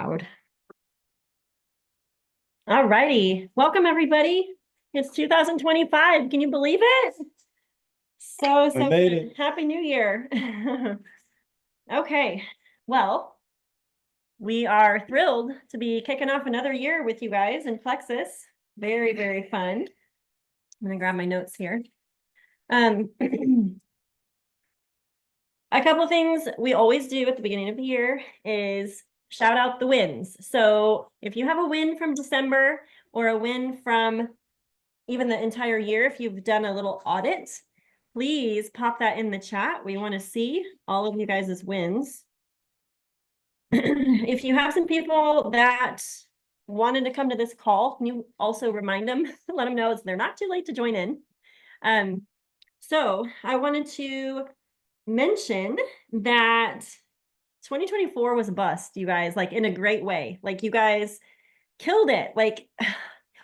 loud. All righty. Welcome, everybody. It's 2025. Can you believe it? So We made good. it. Happy New Year. Okay. Well, we are thrilled to be kicking off another year with you guys in Plexus. Very, very fun. I'm going to grab my notes here. A couple of things we always do at the beginning of the year is shout out the wins. So if you have a win from December or a win from even the entire year, if you've done a little audit, please pop that in the chat. We want to see all of you guys' wins. If you have some people that wanted to come to this call, can you also remind them, let them know they're not too late to join in. So I wanted to mention that 2024 was a bust, you guys, like in a great way. Like you guys killed it. Like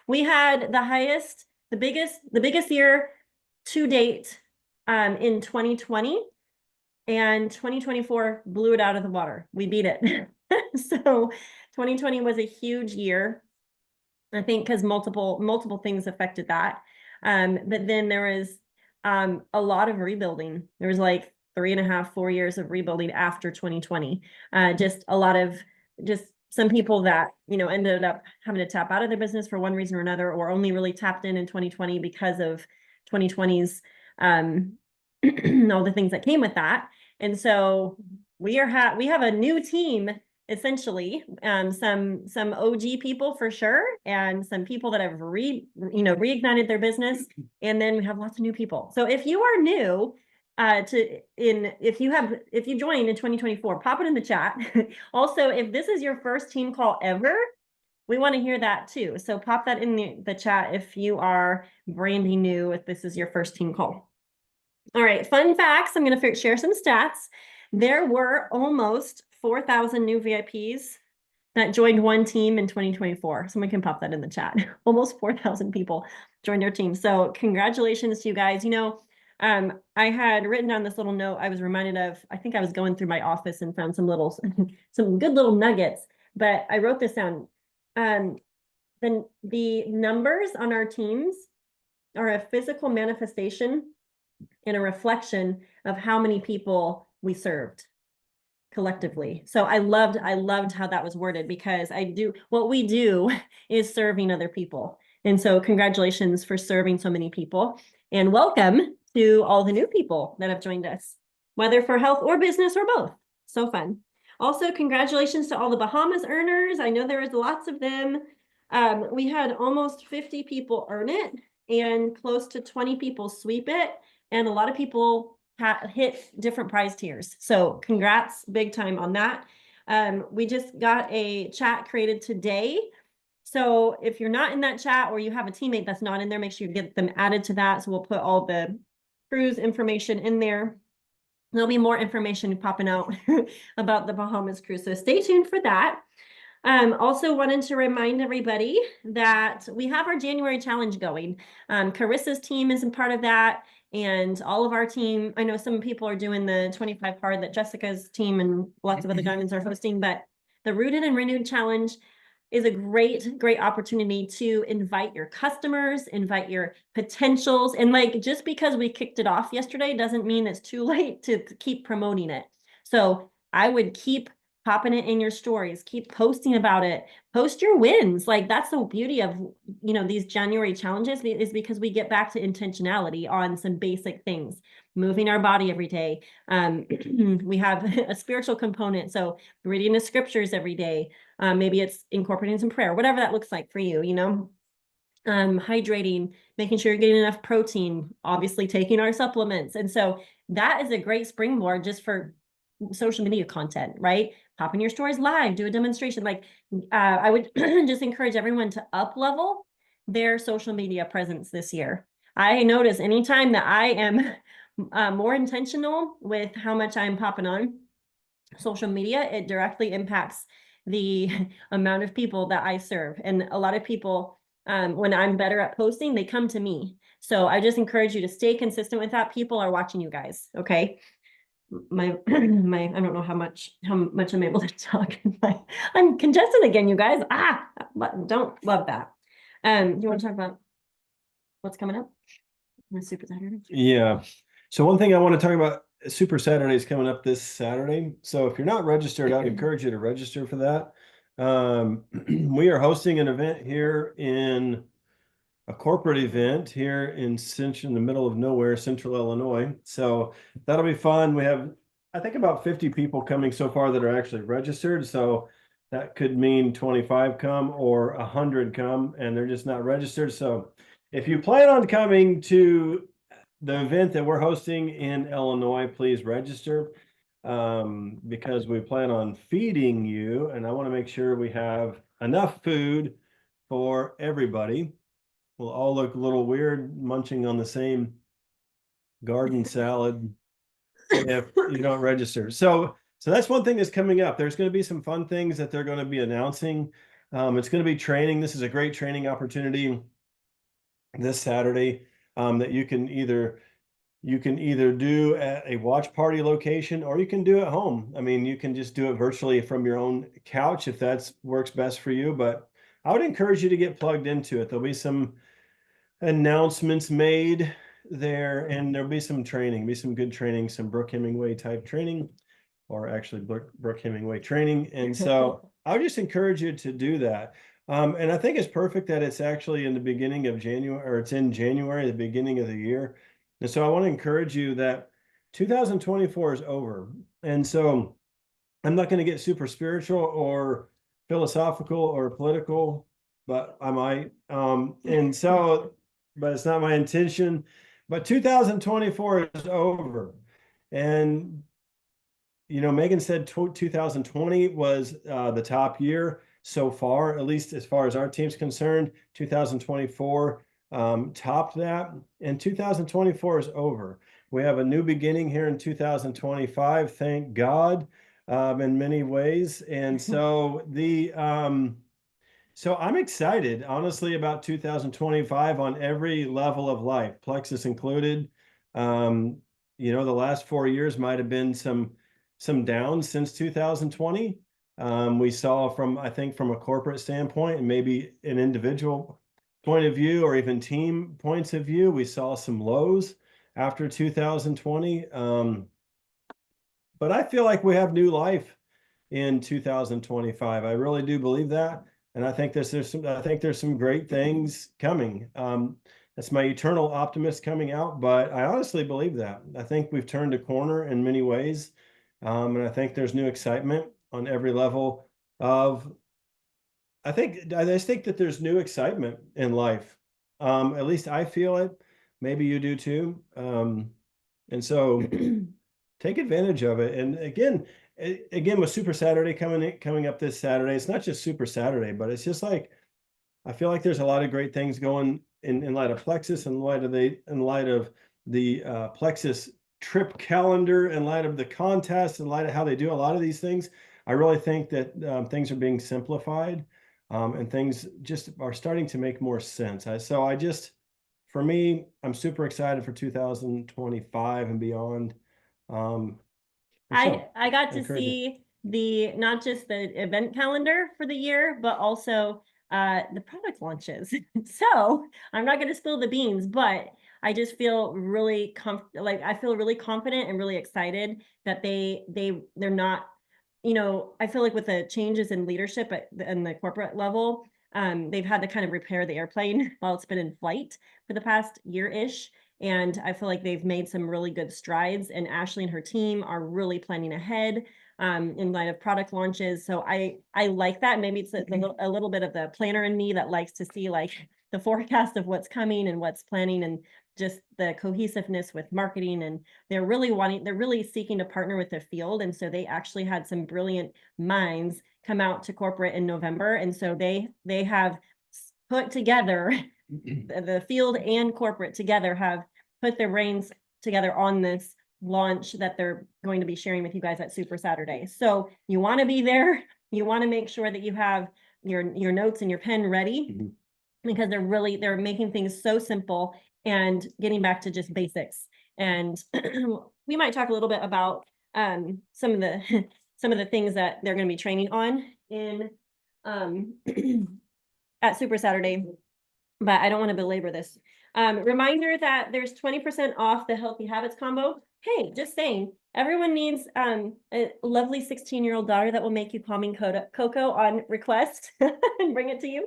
we had the biggest year to date in 2020, and 2024 blew it out of the water. We beat it. So 2020 was a huge year, I think, because multiple things affected that. But then there was a lot of rebuilding. There was like 3.5, 4 years of rebuilding after 2020. Just a lot of some people that, ended up having to tap out of their business for one reason or another, or only really tapped in 2020 because of 2020's all the things that came with that. And so we have a new team, essentially, some OG people for sure, and some people that have reignited their business. And then we have lots of new people. So if you are new, if you joined in 2024, pop it in the chat. Also, if this is your first team call ever, we want to hear that too. So pop that in the chat if you are branding new, if this is your first team call. All right, fun facts. I'm going to share some stats. There were almost 4,000 new VIPs that joined one team in 2024. Someone can pop that in the chat. Almost 4,000 people joined our team. So congratulations to you guys. I had written down this little note. I was reminded of, I think I was going through my office and found some good little nuggets, but I wrote this down. Then the numbers on our teams are a physical manifestation and a reflection of how many people we served collectively. So I loved how that was worded, because what we do is serving other people. And so congratulations for serving so many people, and welcome to all the new people that have joined us, whether for health or business or both. So fun. Also, congratulations to all the Bahamas earners. I know there was lots of them. We had almost 50 people earn it and close to 20 people sweep it. And a lot of people hit different prize tiers. So congrats big time on that. We just got a chat created today. So if you're not in that chat, or you have a teammate that's not in there, make sure you get them added to that. So we'll put all the cruise information in there. There'll be more information popping out about the Bahamas cruise. So stay tuned for that. Also wanted to remind everybody that we have our January challenge going. Carissa's team is a part of that, and all of our team. I know some people are doing the 25 hard that Jessica's team and lots of other diamonds are hosting, but the Rooted and Renewed Challenge is a great opportunity to invite your customers, invite your potentials. And like, just because we kicked it off yesterday doesn't mean it's too late to keep promoting it. So I would keep popping it in your stories, keep posting about it, post your wins. Like, that's the beauty of, these January challenges, is because we get back to intentionality on some basic things, moving our body every day. We have a spiritual component. So reading the scriptures every day. Maybe it's incorporating some prayer, whatever that looks like for you, hydrating, making sure you're getting enough protein, obviously taking our supplements. And so that is a great springboard just for social media content, right? Pop in your stories live, do a demonstration. Like, I would just encourage everyone to up level their social media presence this year. I notice anytime that I am more intentional with how much I'm popping on social media, it directly impacts the amount of people that I serve. And a lot of people, when I'm better at posting, they come to me. So I just encourage you to stay consistent with that. People are watching you guys, okay? my my I don't know how much I'm able to talk. I'm congested again, you guys. Don't love that. Do you want to talk about what's coming up? Super Saturday. Yeah. So one thing I want to talk about, Super Saturday is coming up this Saturday. So if you're not registered, I'd encourage you to register for that. We are hosting an event here a corporate event here in the middle of nowhere, Central Illinois. So that'll be fun. We have, I think, about 50 people coming so far that are actually registered. So that could mean 25 come or 100 come, and they're just not registered. So if you plan on coming to the event that we're hosting in Illinois, please register, because we plan on feeding you, and I want to make sure we have enough food for everybody. We'll all look a little weird munching on the same garden salad if you don't register. So that's one thing that's coming up. There's going to be some fun things that they're going to be announcing. It's going to be training. This is a great training opportunity this Saturday, that you can either do at a watch party location or you can do at home. I mean, you can just do it virtually from your own couch if that works best for you. But I would encourage you to get plugged into it. There'll be some announcements made there, and there'll be some training, some good training, some Brooke Hemingway type training, or actually Brooke Hemingway training. And so I would just encourage you to do that. And I think it's perfect that it's actually in the beginning of January, or it's in January, the beginning of the year. And so I want to encourage you that 2024 is over. And so I'm not going to get super spiritual or philosophical or political, but I might. But it's not my intention. But 2024 is over. And, Megan said 2020 was the top year so far, at least as far as our team's concerned. 2024 topped that, and 2024 is over. We have a new beginning here in 2025, thank God, in many ways. And so I'm excited, honestly, about 2025 on every level of life, Plexus included. The last 4 years might have been some downs since 2020. We saw I think from a corporate standpoint and maybe an individual point of view or even team points of view, we saw some lows after 2020. But I feel like we have new life in 2025. I really do believe that. And I think there's some great things coming. That's my eternal optimist coming out, but I honestly believe that. I think we've turned a corner in many ways. And I think there's new excitement on every level of, I just think that there's new excitement in life. At least I feel it. Maybe you do too. And so take advantage of it. And again, with Super Saturday coming up this Saturday, it's not just Super Saturday, but it's just like, I feel like there's a lot of great things going in light of Plexus, in light of the Plexus trip calendar, in light of the contest, in light of how they do a lot of these things. I really think that things are being simplified, and things just are starting to make more sense. For me, I'm super excited for 2025 and beyond. I got to see not just the event calendar for the year, but also the product launches. So I'm not going to spill the beans, but I just feel really I feel really confident and really excited that they're not, I feel like with the changes in leadership in the corporate level, they've had to kind of repair the airplane while it's been in flight for the past year-ish. And I feel like they've made some really good strides, and Ashley and her team are really planning ahead in light of product launches. So I like that. Maybe it's a little bit of the planner in me that likes to see like the forecast of what's coming and what's planning, and just the cohesiveness with marketing. And they're really seeking to partner with the field. And so they actually had some brilliant minds come out to corporate in November. And so they have put together the field and corporate together have put their brains together on this launch that they're going to be sharing with you guys at Super Saturday. So you want to be there. You want to make sure that you have your notes and your pen ready, because they're making things so simple and getting back to just basics. And we might talk a little bit about some of the some of the things that they're going to be training on in at Super Saturday, but I don't want to belabor this. Reminder that there's 20% off the Healthy Habits combo. Hey, just saying, everyone needs a lovely 16-year-old daughter that will make you calming cocoa on request and bring it to you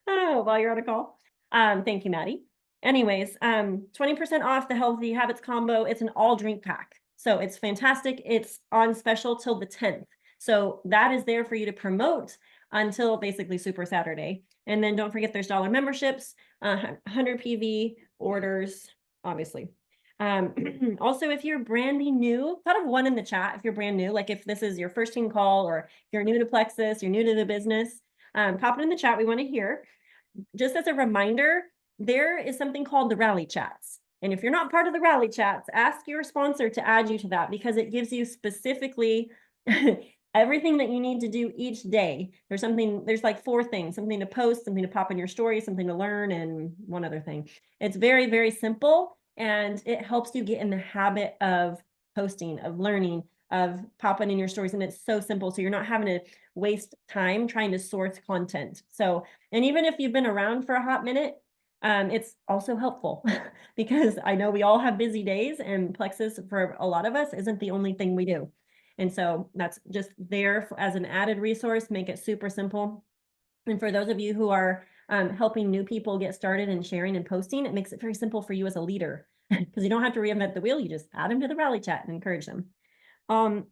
while you're on a call. Thank you, Maddie. Anyways, 20% off the Healthy Habits combo. It's an all drink pack. So it's fantastic. It's on special till the 10th. So that is there for you to promote until basically Super Saturday. And then don't forget there's dollar memberships, 100 PV orders, obviously. Also, if you're brandy new, thought of one in the chat. If you're brand new, like if this is your first team call or you're new to Plexus, you're new to the business, pop it in the chat. We want to hear. Just as a reminder, there is something called the rally chats. And if you're not part of the rally chats, ask your sponsor to add you to that because it gives you specifically everything that you need to do each day. There's like 4 things, something to post, something to pop in your story, something to learn, and one other thing. It's very, very simple, and it helps you get in the habit of posting, of learning, of popping in your stories. And it's so simple. So you're not having to waste time trying to source content. So, and even if you've been around for a hot minute, it's also helpful because I know we all have busy days and Plexus for a lot of us isn't the only thing we do. And so that's just there as an added resource, make it super simple. And for those of you who are helping new people get started and sharing and posting, it makes it very simple for you as a leader because you don't have to reinvent the wheel. You just add them to the rally chat and encourage them.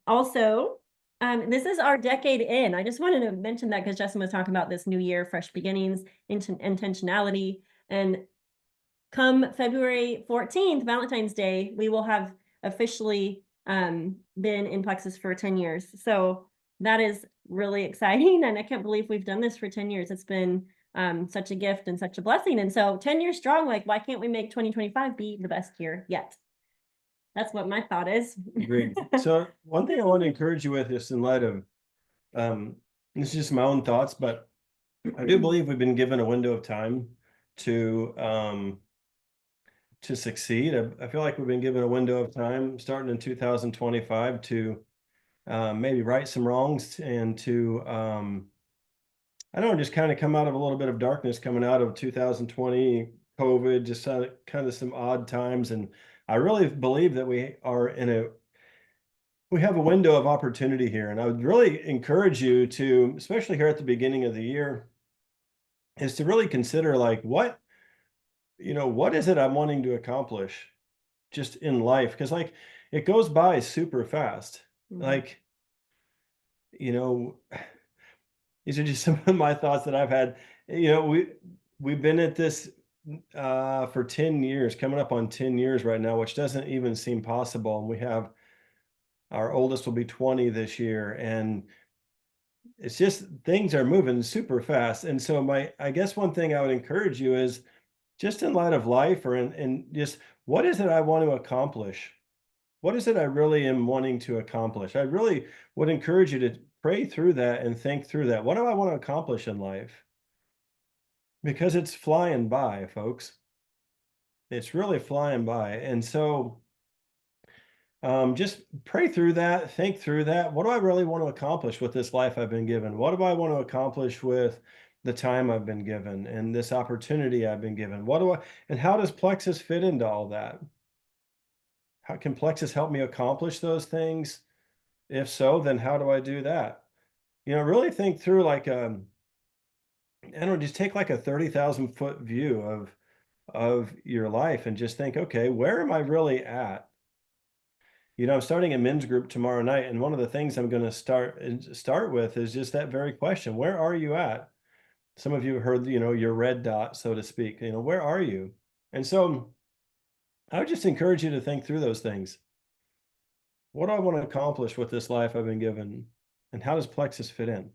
Also, this is our decade in. I just wanted to mention that because Justin was talking about this new year, fresh beginnings, intentionality. And come February 14th, Valentine's Day, we will have officially been in Plexus for 10 years. So that is really exciting. And I can't believe we've done this for 10 years. It's been such a gift and such a blessing. And so 10 years strong, like, why can't we make 2025 be the best year yet? That's what my thought is. Agreed. So one thing I want to encourage you with is in light of, this is just my own thoughts, but I do believe we've been given a window of time to succeed. I feel like we've been given a window of time starting in 2025 to maybe right some wrongs and to, I don't know, just kind of come out of a little bit of darkness coming out of 2020, COVID, just kind of some odd times. And I really believe that we have a window of opportunity here. And I would really encourage you to, especially here at the beginning of the year, is to really consider like what is it I'm wanting to accomplish just in life? Because like it goes by super fast. Like, these are just some of my thoughts that I've had. We've been at this for 10 years, coming up on 10 years right now, which doesn't even seem possible. And we have our oldest will be 20 this year. And it's just things are moving super fast. And so I guess one thing I would encourage you is just in light of life or in just what is it I want to accomplish? What is it I really am wanting to accomplish? I really would encourage you to pray through that and think through that. What do I want to accomplish in life? Because it's flying by, folks. It's really flying by. And so just pray through that, think through that. What do I really want to accomplish with this life I've been given? What do I want to accomplish with the time I've been given and this opportunity I've been given? And how does Plexus fit into all that? How can Plexus help me accomplish those things? If so, then how do I do that? Really think through like, I don't know, just take like a 30,000-foot view of your life and just think, okay, where am I really at? I'm starting a men's group tomorrow night, and one of the things I'm going to start with is just that very question. Where are you at? Some of you heard, your red dot, so to speak. Where are you? And so I would just encourage you to think through those things. What do I want to accomplish with this life I've been given? And how does Plexus fit in?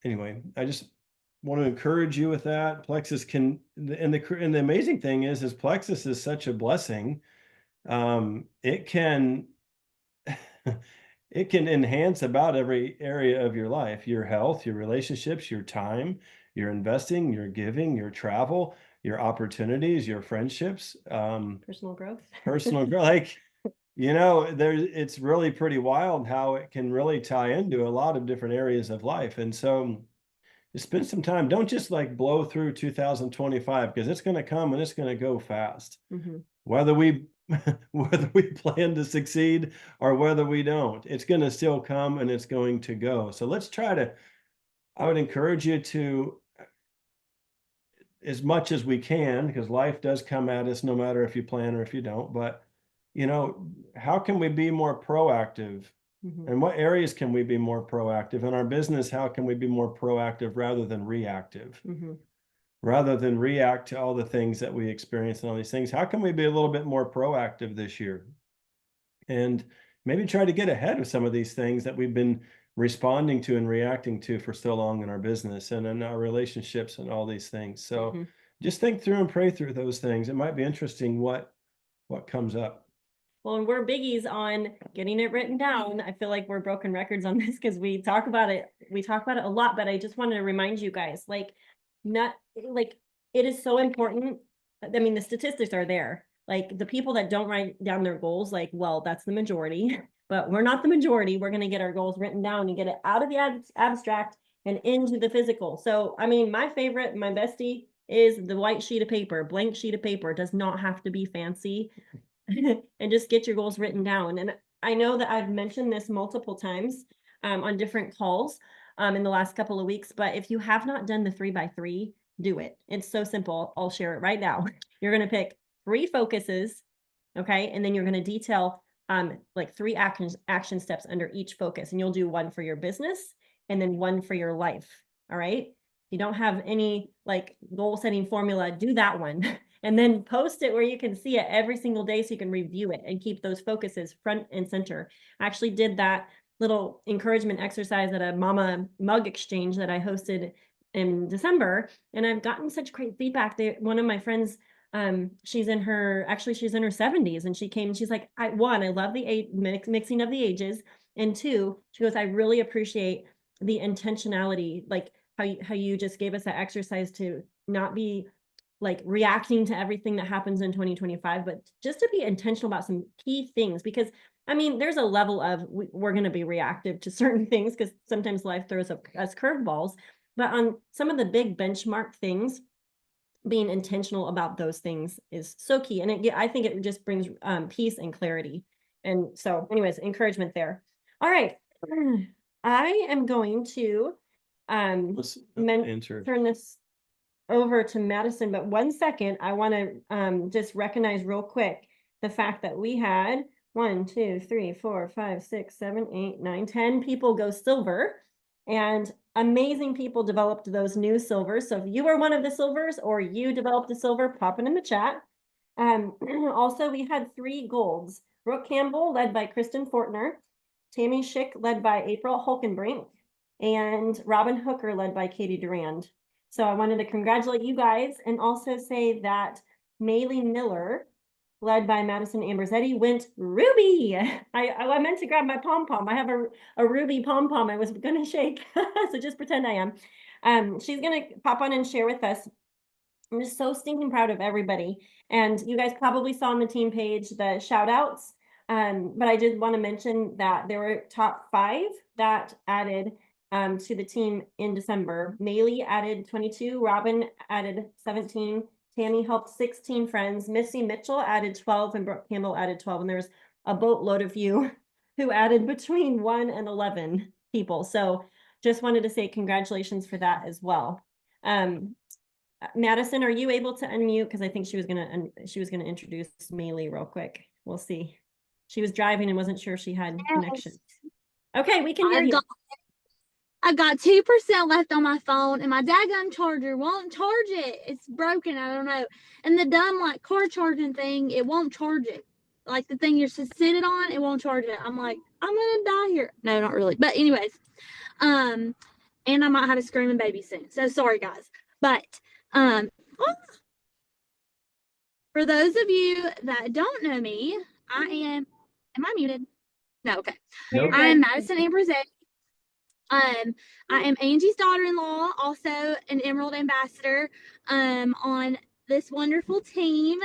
Anyway, I just want to encourage you with that. Plexus and the amazing thing is Plexus is such a blessing. It can enhance about every area of your life, your health, your relationships, your time, your investing, your giving, your travel, your opportunities, your friendships, personal growth. Like it's really pretty wild how it can really tie into a lot of different areas of life. And so just spend some time. Don't just like blow through 2025, because it's going to come and it's going to go fast. Whether we whether we plan to succeed or whether we don't, it's going to still come and it's going to go. So let's try to, I would encourage you to, as much as we can, because life does come at us no matter if you plan or if you don't, but how can we be more proactive? And what areas can we be more proactive in our business? How can we be more proactive rather than reactive? Rather than react to all the things that we experience and all these things, how can we be a little bit more proactive this year? And maybe try to get ahead of some of these things that we've been responding to and reacting to for so long in our business and in our relationships and all these things. So just think through and pray through those things. It might be interesting what comes up. Well, and we're biggies on getting it written down. I feel like we're broken records on this because we talk about it a lot, but I just wanted to remind you guys, it is so important. I mean, the statistics are there. Like the people that don't write down their goals, well, that's the majority, but we're not the majority. We're going to get our goals written down and get it out of the abstract and into the physical. So, I mean, my favorite, my bestie is the white sheet of paper, blank sheet of paper. It does not have to be fancy. And just get your goals written down. And I know that I've mentioned this multiple times on different calls in the last couple of weeks, but if you have not done the 3x3, do it. It's so simple. I'll share it right now. You're going to pick 3 focuses, okay? And then you're going to detail 3 action steps under each focus. And you'll do 1 for your business and then 1 for your life, all right? If you don't have any goal setting formula, do that one. And then post it where you can see it every single day so you can review it and keep those focuses front and center. I actually did that little encouragement exercise at a mama mug exchange that I hosted in December. And I've gotten such great feedback. One of my friends, she's in her 70s, and she came and she's like, I love the mixing of the ages. And 2, she goes, I really appreciate the intentionality, how you just gave us that exercise to not be reacting to everything that happens in 2025, but just to be intentional about some key things. Because I mean, there's a level of we're going to be reactive to certain things because sometimes life throws us curveballs, but on some of the big benchmark things, being intentional about those things is so key. And I think it just brings peace and clarity. And so anyways, encouragement there. All right. I am going to turn this over to Madison, but 1 second, I want to just recognize real quick the fact that we had 1, 2, 3, 4, 5, 6, 7, 8, 9, 10 people go silver, and amazing people developed those new silvers. So if you are one of the silvers or you developed a silver, pop it in the chat. Also, we had 3 golds: Brooke Campbell, led by Kristen Fortner; Tammy Schick, led by April Hulkenbrink; and Robin Hooker, led by Katie Durand. So I wanted to congratulate you guys and also say that Maylee Miller, led by Madison Amberzetti, went ruby. I meant to grab my pom-pom. I have a ruby pom-pom I was going to shake. So just pretend I am. She's going to pop on and share with us. I'm just so stinking proud of everybody. And you guys probably saw on the team page the shout outs. But I did want to mention that there were top 5 that added to the team in December. Maylee added 22, Robin added 17, Tammy helped 16 friends, Missy Mitchell added 12, and Brooke Campbell added 12. And there was a boatload of you who added between 1 and 11 people. So just wanted to say congratulations for that as well. Madison, are you able to unmute? Because I think she was gonna introduce Maylee real quick. We'll see. She was driving and wasn't sure she had connection. Okay, we can hear you. I've got 2% left on my phone, and my daggum charger won't charge it. It's broken. I don't know. And the dumb car charging thing, it won't charge it. Like the thing you're sitting on, it won't charge it. I'm like, I'm gonna die here. No, not really. But anyways, and I might have a screaming baby soon. So sorry, guys. But for those of you that don't know me, am I muted? No, okay. Nope. I am Madison Ambrosette. I am Angie's daughter-in-law, also an Emerald Ambassador on this wonderful team,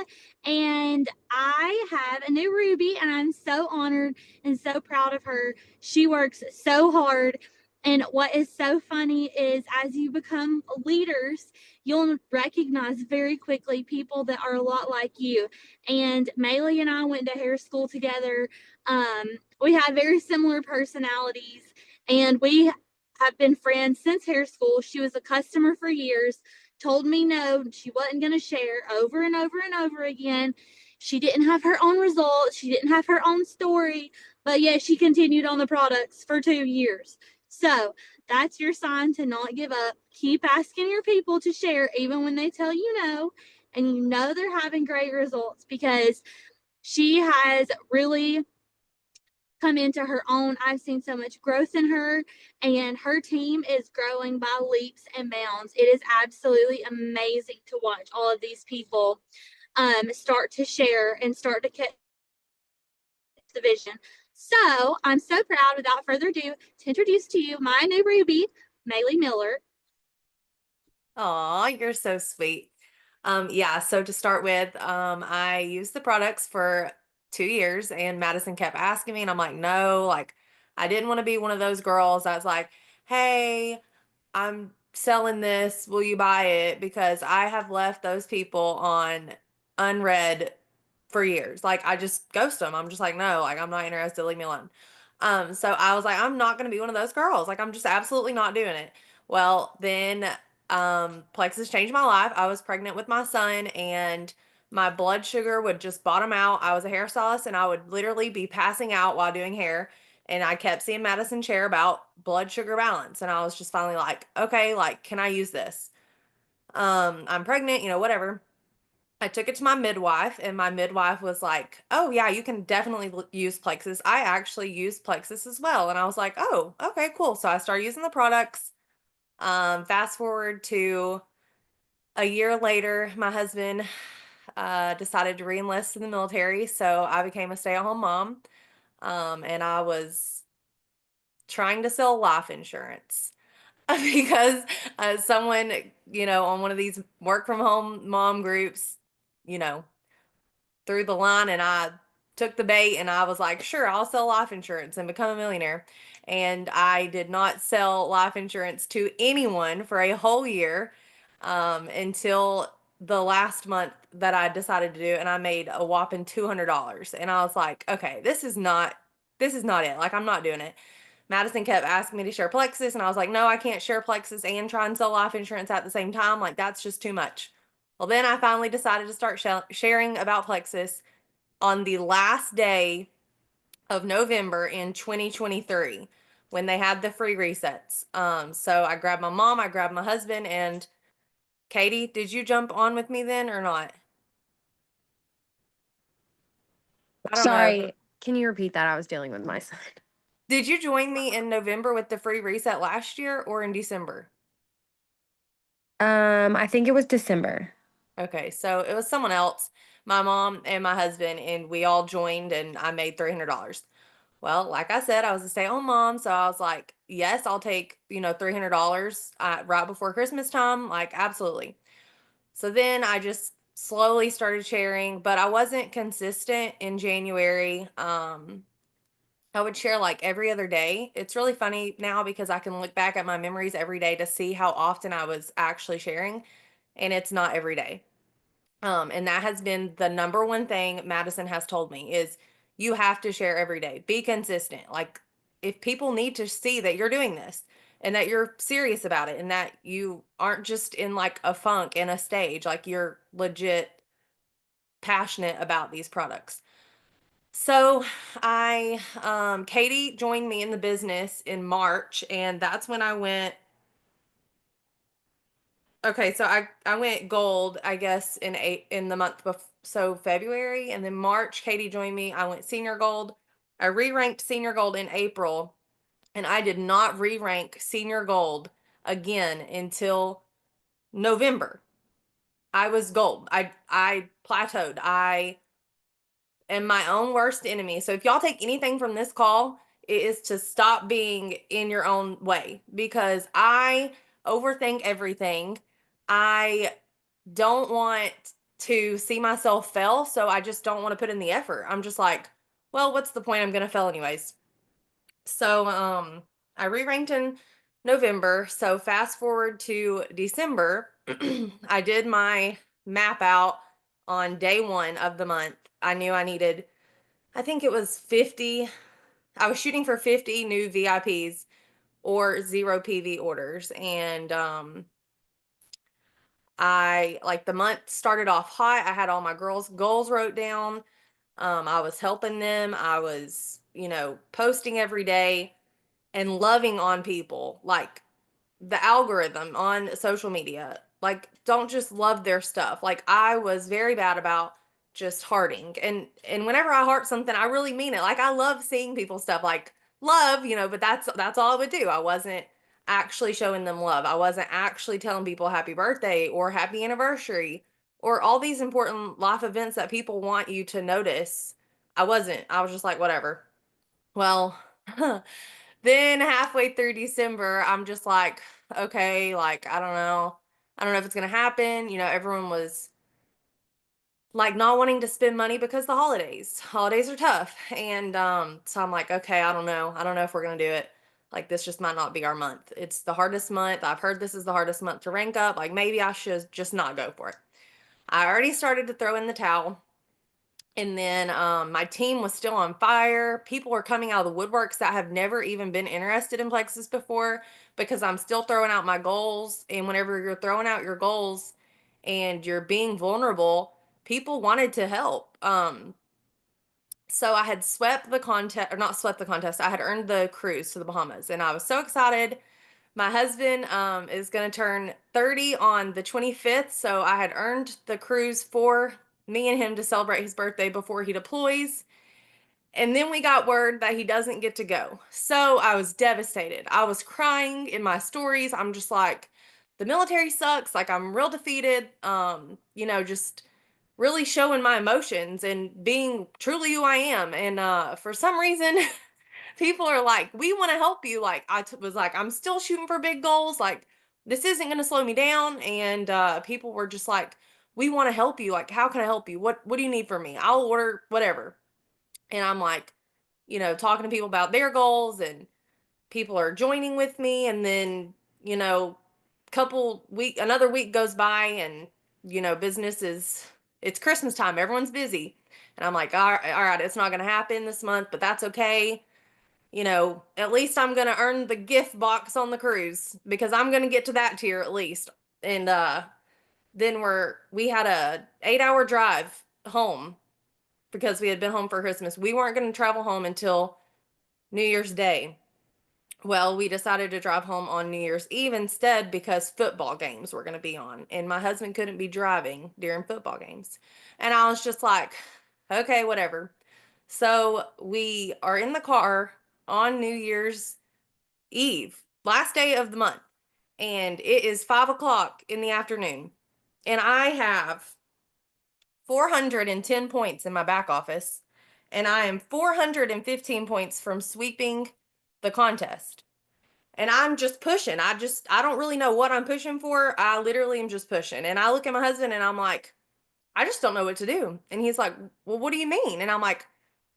and I have a new Ruby, and I'm so honored and so proud of her. She works so hard. And what is so funny is as you become leaders, you'll recognize very quickly people that are a lot like you. And Maylee and I went to hair school together. We have very similar personalities, and we have been friends since hair school. She was a customer for years, told me no, she wasn't going to share over and over and over again. She didn't have her own results, she didn't have her own story, but yet she continued on the products for 2 years. So that's your sign to not give up. Keep asking your people to share, even when they tell you no, and you know they're having great results, because she has really come into her own. I've seen so much growth in her, and her team is growing by leaps and bounds. It is absolutely amazing to watch all of these people start to share and start to catch the vision. So I'm so proud, without further ado, to introduce to you my new Ruby, Maylee Miller. Aw, you're so sweet. Yeah, so to start with, I used the products for 2 years, and Madison kept asking me, and I'm like, no, like, I didn't want to be one of those girls that's like, hey, I'm selling this, will you buy it? Because I have left those people on unread for years. Like, I just ghost them. I'm just like, no, like, I'm not interested, leave me alone. So I was like, I'm not gonna be one of those girls. Like, I'm just absolutely not doing it. Well, then Plexus changed my life. I was pregnant with my son, and my blood sugar would just bottom out. I was a hairstylist, and I would literally be passing out while doing hair. And I kept seeing Madison share about blood sugar balance. And I was just finally like, okay, like, can I use this? I'm pregnant, whatever. I took it to my midwife, and my midwife was like, oh, yeah, you can definitely use Plexus. I actually use Plexus as well. And I was like, oh, okay, cool. So I started using the products. Fast forward to a year later, my husband decided to reenlist in the military. So I became a stay-at-home mom. And I was trying to sell life insurance because someone, on one of these work from home mom groups, you know, threw the line, and I took the bait, and I was like, sure, I'll sell life insurance and become a millionaire. And I did not sell life insurance to anyone for a whole year until the last month that I decided to do, and I made a whopping $200. And I was like, okay, this is not it. Like, I'm not doing it. Madison kept asking me to share Plexus, and I was like, no, I can't share Plexus and try and sell life insurance at the same time. Like, that's just too much. Well, then I finally decided to start sharing about Plexus on the last day of November in 2023 when they had the free resets. So I grabbed my mom, I grabbed my husband, and Katie, did you jump on with me then or not? I don't know. Sorry, can you repeat that? I was dealing with my son. Did you join me in November with the free reset last year or in December? I think it was December. Okay, so it was someone else, my mom and my husband, and we all joined, and I made $300. Well, like I said, I was a stay-at-home mom, so I was like, yes, I'll take, $300 right before Christmas time, like absolutely. So then I just slowly started sharing, but I wasn't consistent in January. I would share like every other day. It's really funny now because I can look back at my memories every day to see how often I was actually sharing, and it's not every day. And that has been the number one thing Madison has told me is you have to share every day. Be consistent. Like, if people need to see that you're doing this and that you're serious about it and that you aren't just in like a funk in a stage, like you're legit passionate about these products. So Katie joined me in the business in March, and that's when I went. Okay, so I went gold, I guess, in the month before, so February, and then March, Katie joined me. I went senior gold. I re-ranked senior gold in April, and I did not re-rank senior gold again until November. I was gold. I plateaued. I am my own worst enemy. So if y'all take anything from this call, it is to stop being in your own way, because I overthink everything. I don't want to see myself fail. So I just don't want to put in the effort. I'm just like, well, what's the point? I'm going to fail anyways. So, I re-ranked in November. So fast forward to December, I did my map out on day 1 of the month. I knew I needed, I think it was 50. I was shooting for 50 new VIPs or 0 PV orders. And, I like the month started off hot. I had all my girls' goals wrote down. I was helping them. I was, posting every day and loving on people. Like the algorithm on social media, like don't just love their stuff. Like I was very bad about just hearting. And whenever I heart something, I really mean it. Like I love seeing people's stuff, like love, but that's all I would do. I wasn't actually showing them love. I wasn't actually telling people happy birthday or happy anniversary or all these important life events that people want you to notice. I wasn't. I was just like, whatever. Well, then halfway through December, I'm just like, okay, like, I don't know. I don't know if it's going to happen. Everyone was like not wanting to spend money because the holidays are tough. And, so I'm like, okay, I don't know. I don't know if we're going to do it. Like, this just might not be our month. It's the hardest month. I've heard this is the hardest month to rank up. Like, maybe I should just not go for it. I already started to throw in the towel. And then my team was still on fire. People were coming out of the woodworks that have never even been interested in Plexus before because I'm still throwing out my goals. And whenever you're throwing out your goals and you're being vulnerable, people wanted to help. So I had swept the contest, or not swept the contest, I had earned the cruise to the Bahamas. And I was so excited. My husband is going to turn 30 on the 25th. So I had earned the cruise for me and him to celebrate his birthday before he deploys. And then we got word that he doesn't get to go. So I was devastated. I was crying in my stories. I'm just like, the military sucks. Like I'm real defeated. Just really showing my emotions and being truly who I am. And for some reason, people are like, we want to help you. Like was like, I'm still shooting for big goals. Like this isn't going to slow me down. And people were just like, we want to help you. Like, how can I help you? What do you need from me? I'll order whatever. And I'm like, talking to people about their goals and people are joining with me. And then, another week goes by and, business it's Christmas time. Everyone's busy. And I'm like, all right, it's not going to happen this month, but that's okay. At least I'm going to earn the gift box on the cruise because I'm going to get to that tier at least. And, then we had a 8-hour drive home because we had been home for Christmas. We weren't going to travel home until New Year's Day. Well, we decided to drive home on New Year's Eve instead because football games were going to be on, and my husband couldn't be driving during football games. And I was just like, okay, whatever. So we are in the car on New Year's Eve, last day of the month, and it is 5 o'clock in the afternoon, and I have 410 points in my back office, and I am 415 points from sweeping the contest. And I'm just pushing. I don't really know what I'm pushing for. I literally am just pushing. And I look at my husband and I'm like, I just don't know what to do. And he's like, well, what do you mean? And I'm like,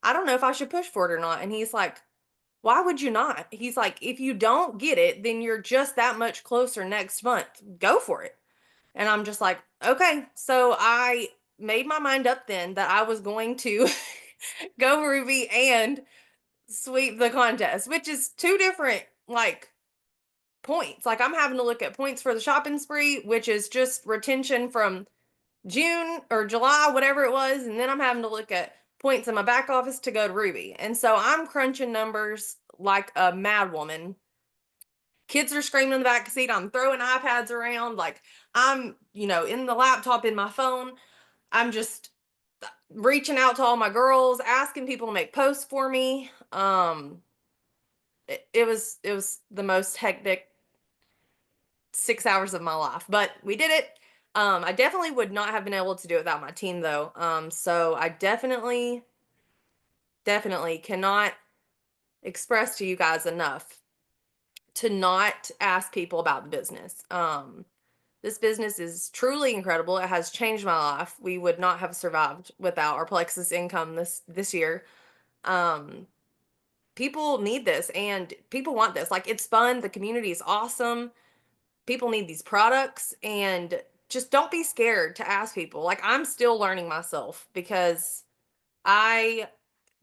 I don't know if I should push for it or not. And he's like, why would you not? He's like, if you don't get it, then you're just that much closer next month. Go for it. And I'm just like, okay. So I made my mind up then that I was going to go Ruby and sweep the contest, which is two different points. Like I'm having to look at points for the shopping spree, which is just retention from June or July, whatever it was. And then I'm having to look at points in my back office to go to Ruby. And so I'm crunching numbers like a mad woman. Kids are screaming in the back seat. I'm throwing iPads around. Like I'm, in the laptop, in my phone. I'm just reaching out to all my girls, asking people to make posts for me. It was the most hectic 6 hours of my life, but we did it. I definitely would not have been able to do it without my team though. So I definitely cannot express to you guys enough to not ask people about the business. This business is truly incredible. It has changed my life. We would not have survived without our Plexus income this year. People need this and people want this. Like, it's fun. The community is awesome. People need these products, and just don't be scared to ask people. Like, I'm still learning myself because I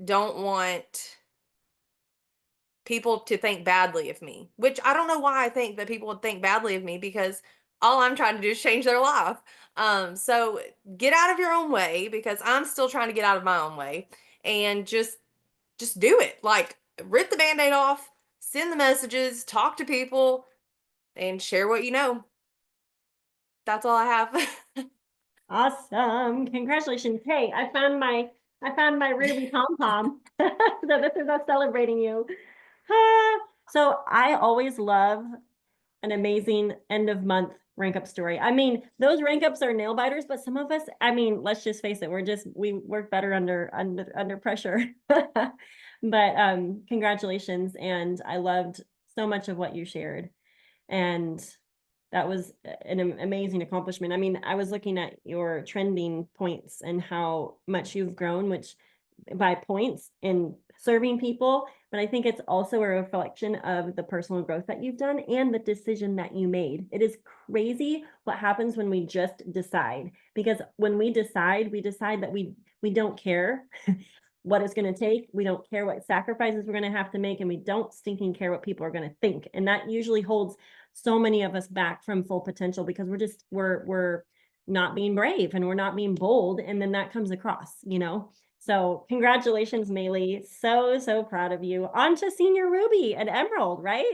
don't want people to think badly of me, which I don't know why I think that people would think badly of me, because all I'm trying to do is change their life. So get out of your own way, because I'm still trying to get out of my own way, and just do it. Like, rip the band-aid off, send the messages, talk to people, and share what you know. That's all I have. Awesome. Congratulations. Hey, I found my Ruby pom pom. So this is us celebrating you. So I always love an amazing end of month rank up story. I mean, those rank ups are nail biters, but some of us, I mean, let's just face it, we work better under pressure. But congratulations, and I loved so much of what you shared. And that was an amazing accomplishment. I mean, I was looking at your trending points and how much you've grown, which by points in serving people, but I think it's also a reflection of the personal growth that you've done and the decision that you made. It is crazy what happens when we just decide, because when we decide that we don't care what it's going to take. We don't care what sacrifices we're going to have to make, and we don't stinking care what people are going to think. And that usually holds so many of us back from full potential, because we're not being brave and we're not being bold. And then that comes across, you know? So congratulations, Maylee. So proud of you. On to Senior Ruby and Emerald, right?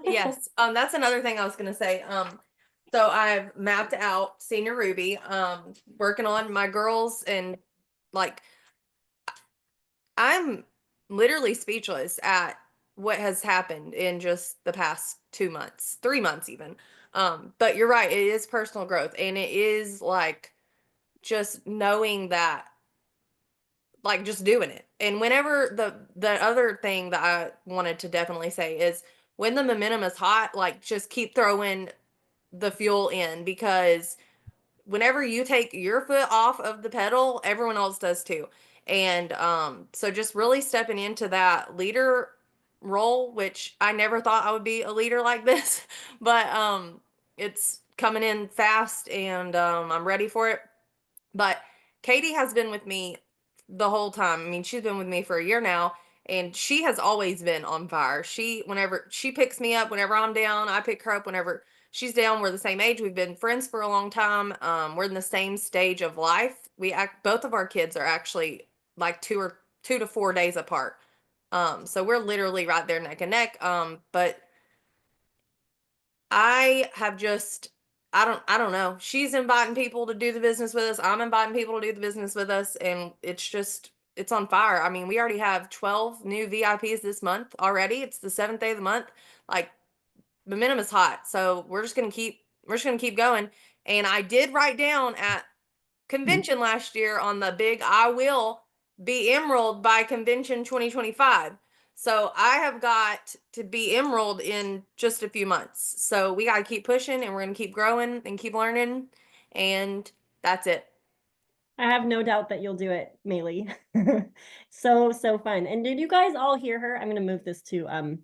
Yes. That's another thing I was gonna say. So I've mapped out Senior Ruby, working on my girls, and like, I'm literally speechless at what has happened in just the past 2 months, 3 months even. But you're right, it is personal growth, and it is like just knowing that, like, just doing it. And whenever the other thing that I wanted to definitely say is, when the momentum is hot, like, just keep throwing the fuel in, because whenever you take your foot off of the pedal, everyone else does too. And so just really stepping into that leader role, which I never thought I would be a leader like this, but it's coming in fast, and I'm ready for it. But Katie has been with me the whole time. I mean, she's been with me for a year now, and she has always been on fire. Whenever she picks me up, whenever I'm down, I pick her up whenever she's down. We're the same age. We've been friends for a long time. We're in the same stage of life. Both of our kids are actually like 2 to 4 days apart. So we're literally right there neck and neck. But I have just, I don't know. She's inviting people to do the business with us. I'm inviting people to do the business with us, and it's on fire. I mean, we already have 12 new VIPs this month already. It's the 7th day of the month. Like, momentum is hot. So we're just going to keep going. And I did write down at convention last year on the big, I will be Emerald by convention 2025. So I have got to be Emerald in just a few months. So we got to keep pushing, and we're going to keep growing and keep learning. And that's it. I have no doubt that you'll do it, Maylee. So fun. And did you guys all hear her? I'm gonna move this to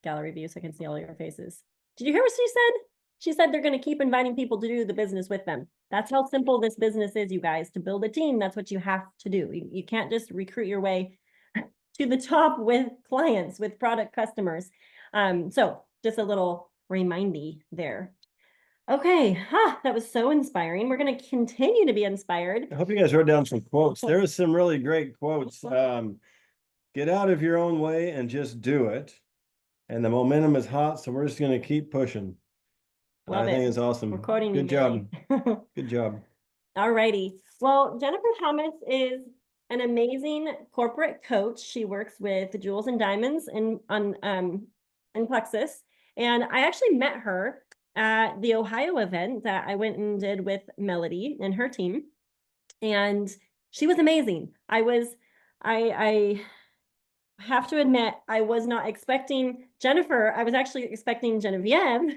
gallery view so I can see all your faces. Did you hear what she said? She said they're gonna keep inviting people to do the business with them. That's how simple this business is, you guys. To build a team, that's what you have to do. You can't just recruit your way to the top with clients, with product customers. So just a little remindy there. Okay, that was so inspiring. We're going to continue to be inspired. I hope you guys wrote down some quotes. There was some really great quotes. Get out of your own way and just do it. And the momentum is hot, so we're just going to keep pushing. Love I think it. it's awesome. We're quoting you, Good job. Millie. Good job. All righty. Well, Jennifer Thomas is an amazing corporate coach. She works with Jewels and Diamonds in Plexus. And I actually met her at the Ohio event that I went and did with Melody and her team. And she was amazing. I have to admit, I was not expecting Jennifer. I was actually expecting Genevieve.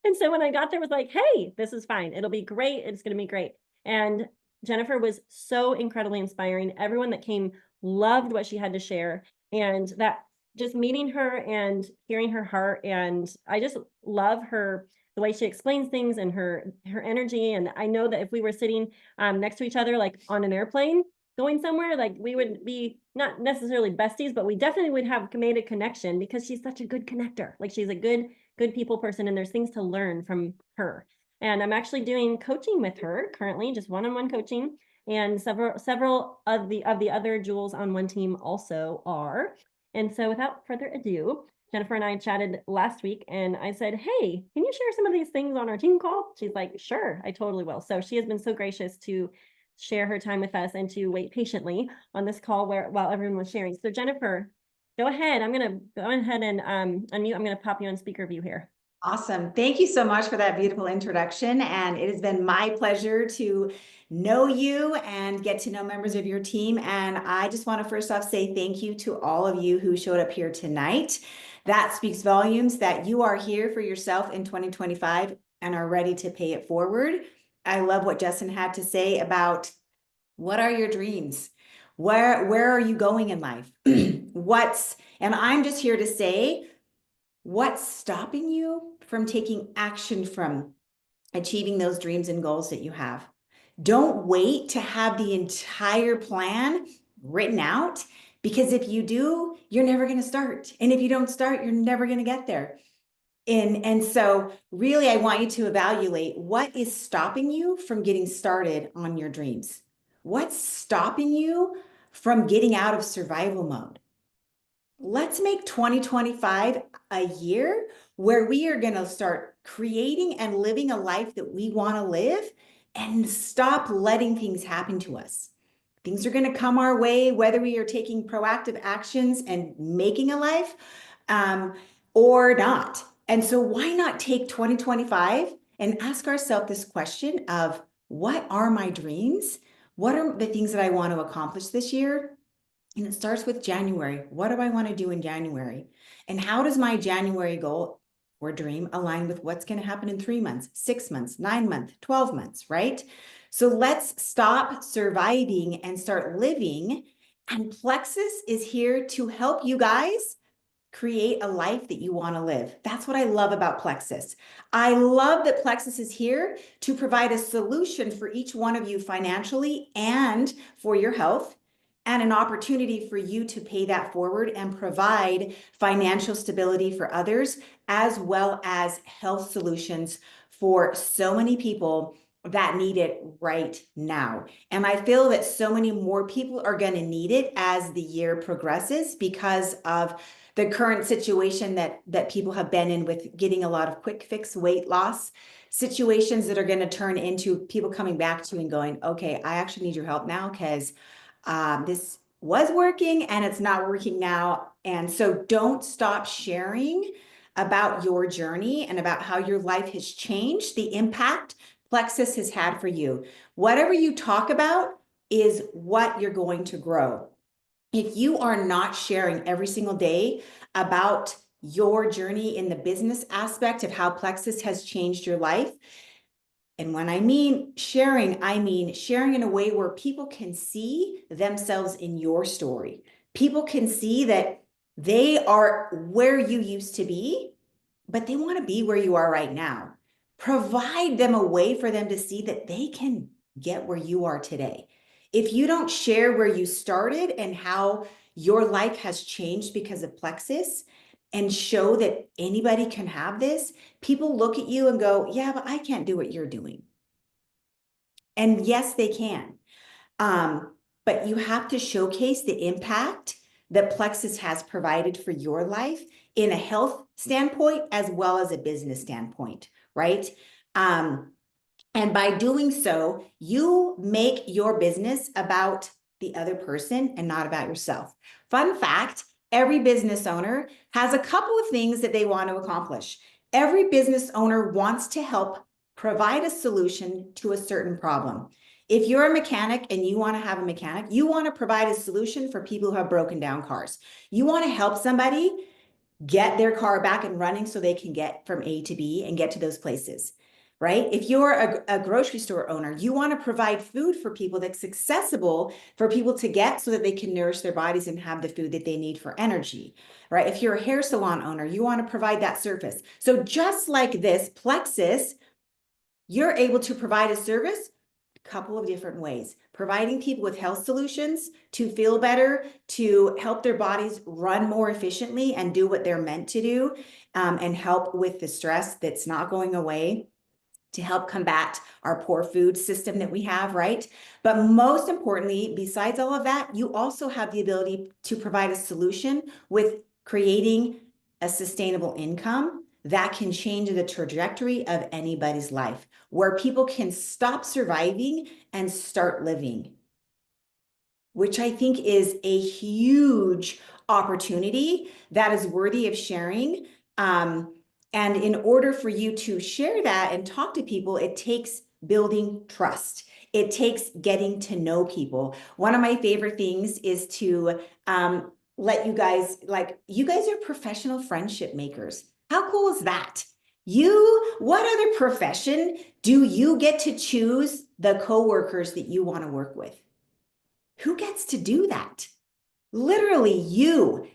And so when I got there, it was like, hey, this is fine. It'll be great. It's going to be great. And Jennifer was so incredibly inspiring. Everyone that came loved what she had to share. And that just meeting her and hearing her heart. And I just love her, the way she explains things and her energy. And I know that if we were sitting next to each other, like on an airplane going somewhere, like we would be not necessarily besties, but we definitely would have made a connection because she's such a good connector. Like she's a good people person, and there's things to learn from her. And I'm actually doing coaching with her currently, just one-on-one coaching, and several of the other jewels on one team also are. And so without further ado, Jennifer and I chatted last week, and I said, hey, can you share some of these things on our team call? She's like, sure, I totally will. So she has been so gracious to share her time with us and to wait patiently on this call while everyone was sharing. So Jennifer, go ahead. I'm going to go ahead and unmute. I'm going to pop you on speaker view here. Awesome. Thank you so much for that beautiful introduction. And it has been my pleasure to know you and get to know members of your team. And I just want to first off say thank you to all of you who showed up here tonight. That speaks volumes that you are here for yourself in 2025 and are ready to pay it forward. I love what Justin had to say about what are your dreams? Where are you going in life? And I'm just here to say, what's stopping you from taking action from achieving those dreams and goals that you have? Don't wait to have the entire plan written out, because if you do, you're never going to start. And if you don't start, you're never going to get there. And so really, I want you to evaluate what is stopping you from getting started on your dreams. What's stopping you from getting out of survival mode? Let's make 2025 a year where we are going to start creating and living a life that we want to live and stop letting things happen to us. Things are going to come our way, whether we are taking proactive actions and making a life or not. And so why not take 2025 and ask ourselves this question of, what are my dreams? What are the things that I want to accomplish this year? And it starts with January. What do I want to do in January? And how does my January goal or dream align with what's going to happen in 3 months, 6 months, 9 months, 12 months, right? So let's stop surviving and start living. And Plexus is here to help you guys create a life that you want to live. That's what I love about Plexus. I love that Plexus is here to provide a solution for each one of you financially and for your health, and an opportunity for you to pay that forward and provide financial stability for others, as well as health solutions for so many people that need it right now. And I feel that so many more people are going to need it as the year progresses because of the current situation that people have been in with getting a lot of quick fix weight loss situations that are going to turn into people coming back to you and going, okay, I actually need your help now because this was working and it's not working now. And so don't stop sharing about your journey and about how your life has changed, the impact Plexus has had for you. Whatever you talk about is what you're going to grow. If you are not sharing every single day about your journey in the business aspect of how Plexus has changed your life, and when I mean sharing in a way where people can see themselves in your story. People can see that they are where you used to be, but they want to be where you are right now. Provide them a way for them to see that they can get where you are today. If you don't share where you started and how your life has changed because of Plexus, and show that anybody can have this, people look at you and go, yeah, but I can't do what you're doing. And yes, they can. But you have to showcase the impact that Plexus has provided for your life in a health standpoint, as well as a business standpoint, right? And by doing so, you make your business about the other person and not about yourself. Fun fact, every business owner has a couple of things that they want to accomplish. Every business owner wants to help provide a solution to a certain problem. If you're a mechanic and you want to have a mechanic, you want to provide a solution for people who have broken down cars. You want to help somebody get their car back and running so they can get from A to B and get to those places, right? If you're a grocery store owner, you want to provide food for people that's accessible for people to get so that they can nourish their bodies and have the food that they need for energy, right? If you're a hair salon owner, you want to provide that service. So just like this, Plexus, you're able to provide a service a couple of different ways, providing people with health solutions to feel better, to help their bodies run more efficiently and do what they're meant to do, and help with the stress that's not going away, to help combat our poor food system that we have, right? But most importantly, besides all of that, you also have the ability to provide a solution with creating a sustainable income that can change the trajectory of anybody's life, where people can stop surviving and start living, which I think is a huge opportunity that is worthy of sharing. And in order for you to share that and talk to people, it takes building trust. It takes getting to know people. One of my favorite things is to let you guys, like, you guys are professional friendship makers. How cool is that? What other profession do you get to choose the coworkers that you want to work with? Who gets to do that? Literally you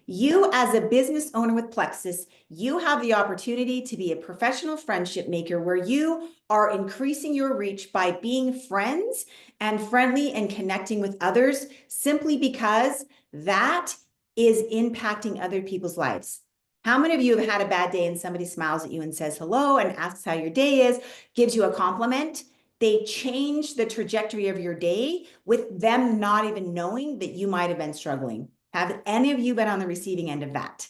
as a business owner with Plexus, you have the opportunity to be a professional friendship maker where you are increasing your reach by being friends and friendly and connecting with others simply because that is impacting other people's lives. How many of you have had a bad day and somebody smiles at you and says hello and asks how your day is, gives you a compliment? They change the trajectory of your day with them not even knowing that you might have been struggling. Have any of you been on the receiving end of that?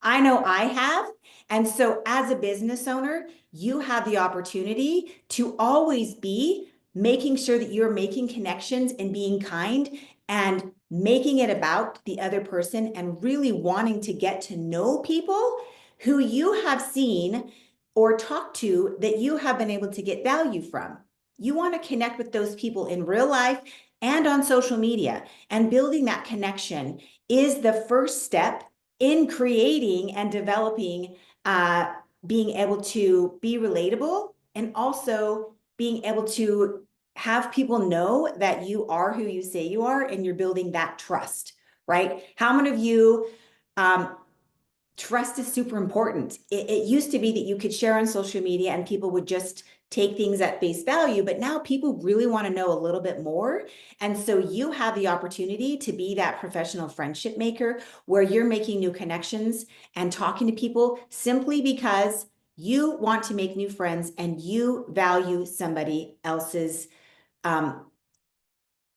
I know I have. And so as a business owner, you have the opportunity to always be making sure that you're making connections and being kind and making it about the other person and really wanting to get to know people who you have seen or talked to that you have been able to get value from. You want to connect with those people in real life and on social media, and building that connection is the first step in creating and developing, being able to be relatable and also being able to have people know that you are who you say you are and you're building that trust, right? How many of you, trust is super important. It used to be that you could share on social media and people would just take things at face value, but now people really want to know a little bit more. And so you have the opportunity to be that professional friendship maker where you're making new connections and talking to people simply because you want to make new friends and you value somebody else's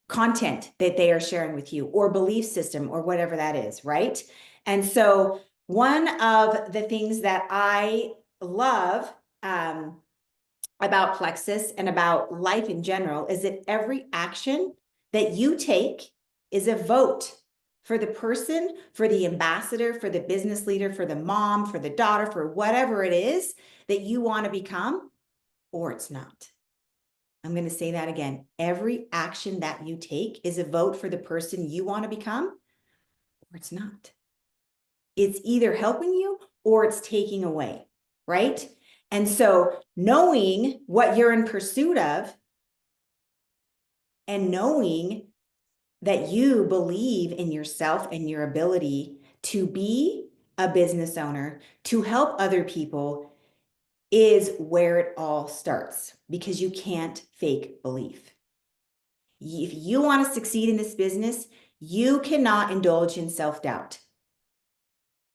content that they are sharing with you or belief system or whatever that is, right? And so one of the things that I love about Plexus and about life in general is that every action that you take is a vote for the person, for the ambassador, for the business leader, for the mom, for the daughter, for whatever it is that you want to become, or it's not. I'm going to say that again. Every action that you take is a vote for the person you want to become, or it's not. It's either helping you or it's taking away, right? And so knowing what you're in pursuit of and knowing that you believe in yourself and your ability to be a business owner, to help other people, is where it all starts, because you can't fake belief. If you want to succeed in this business, you cannot indulge in self-doubt.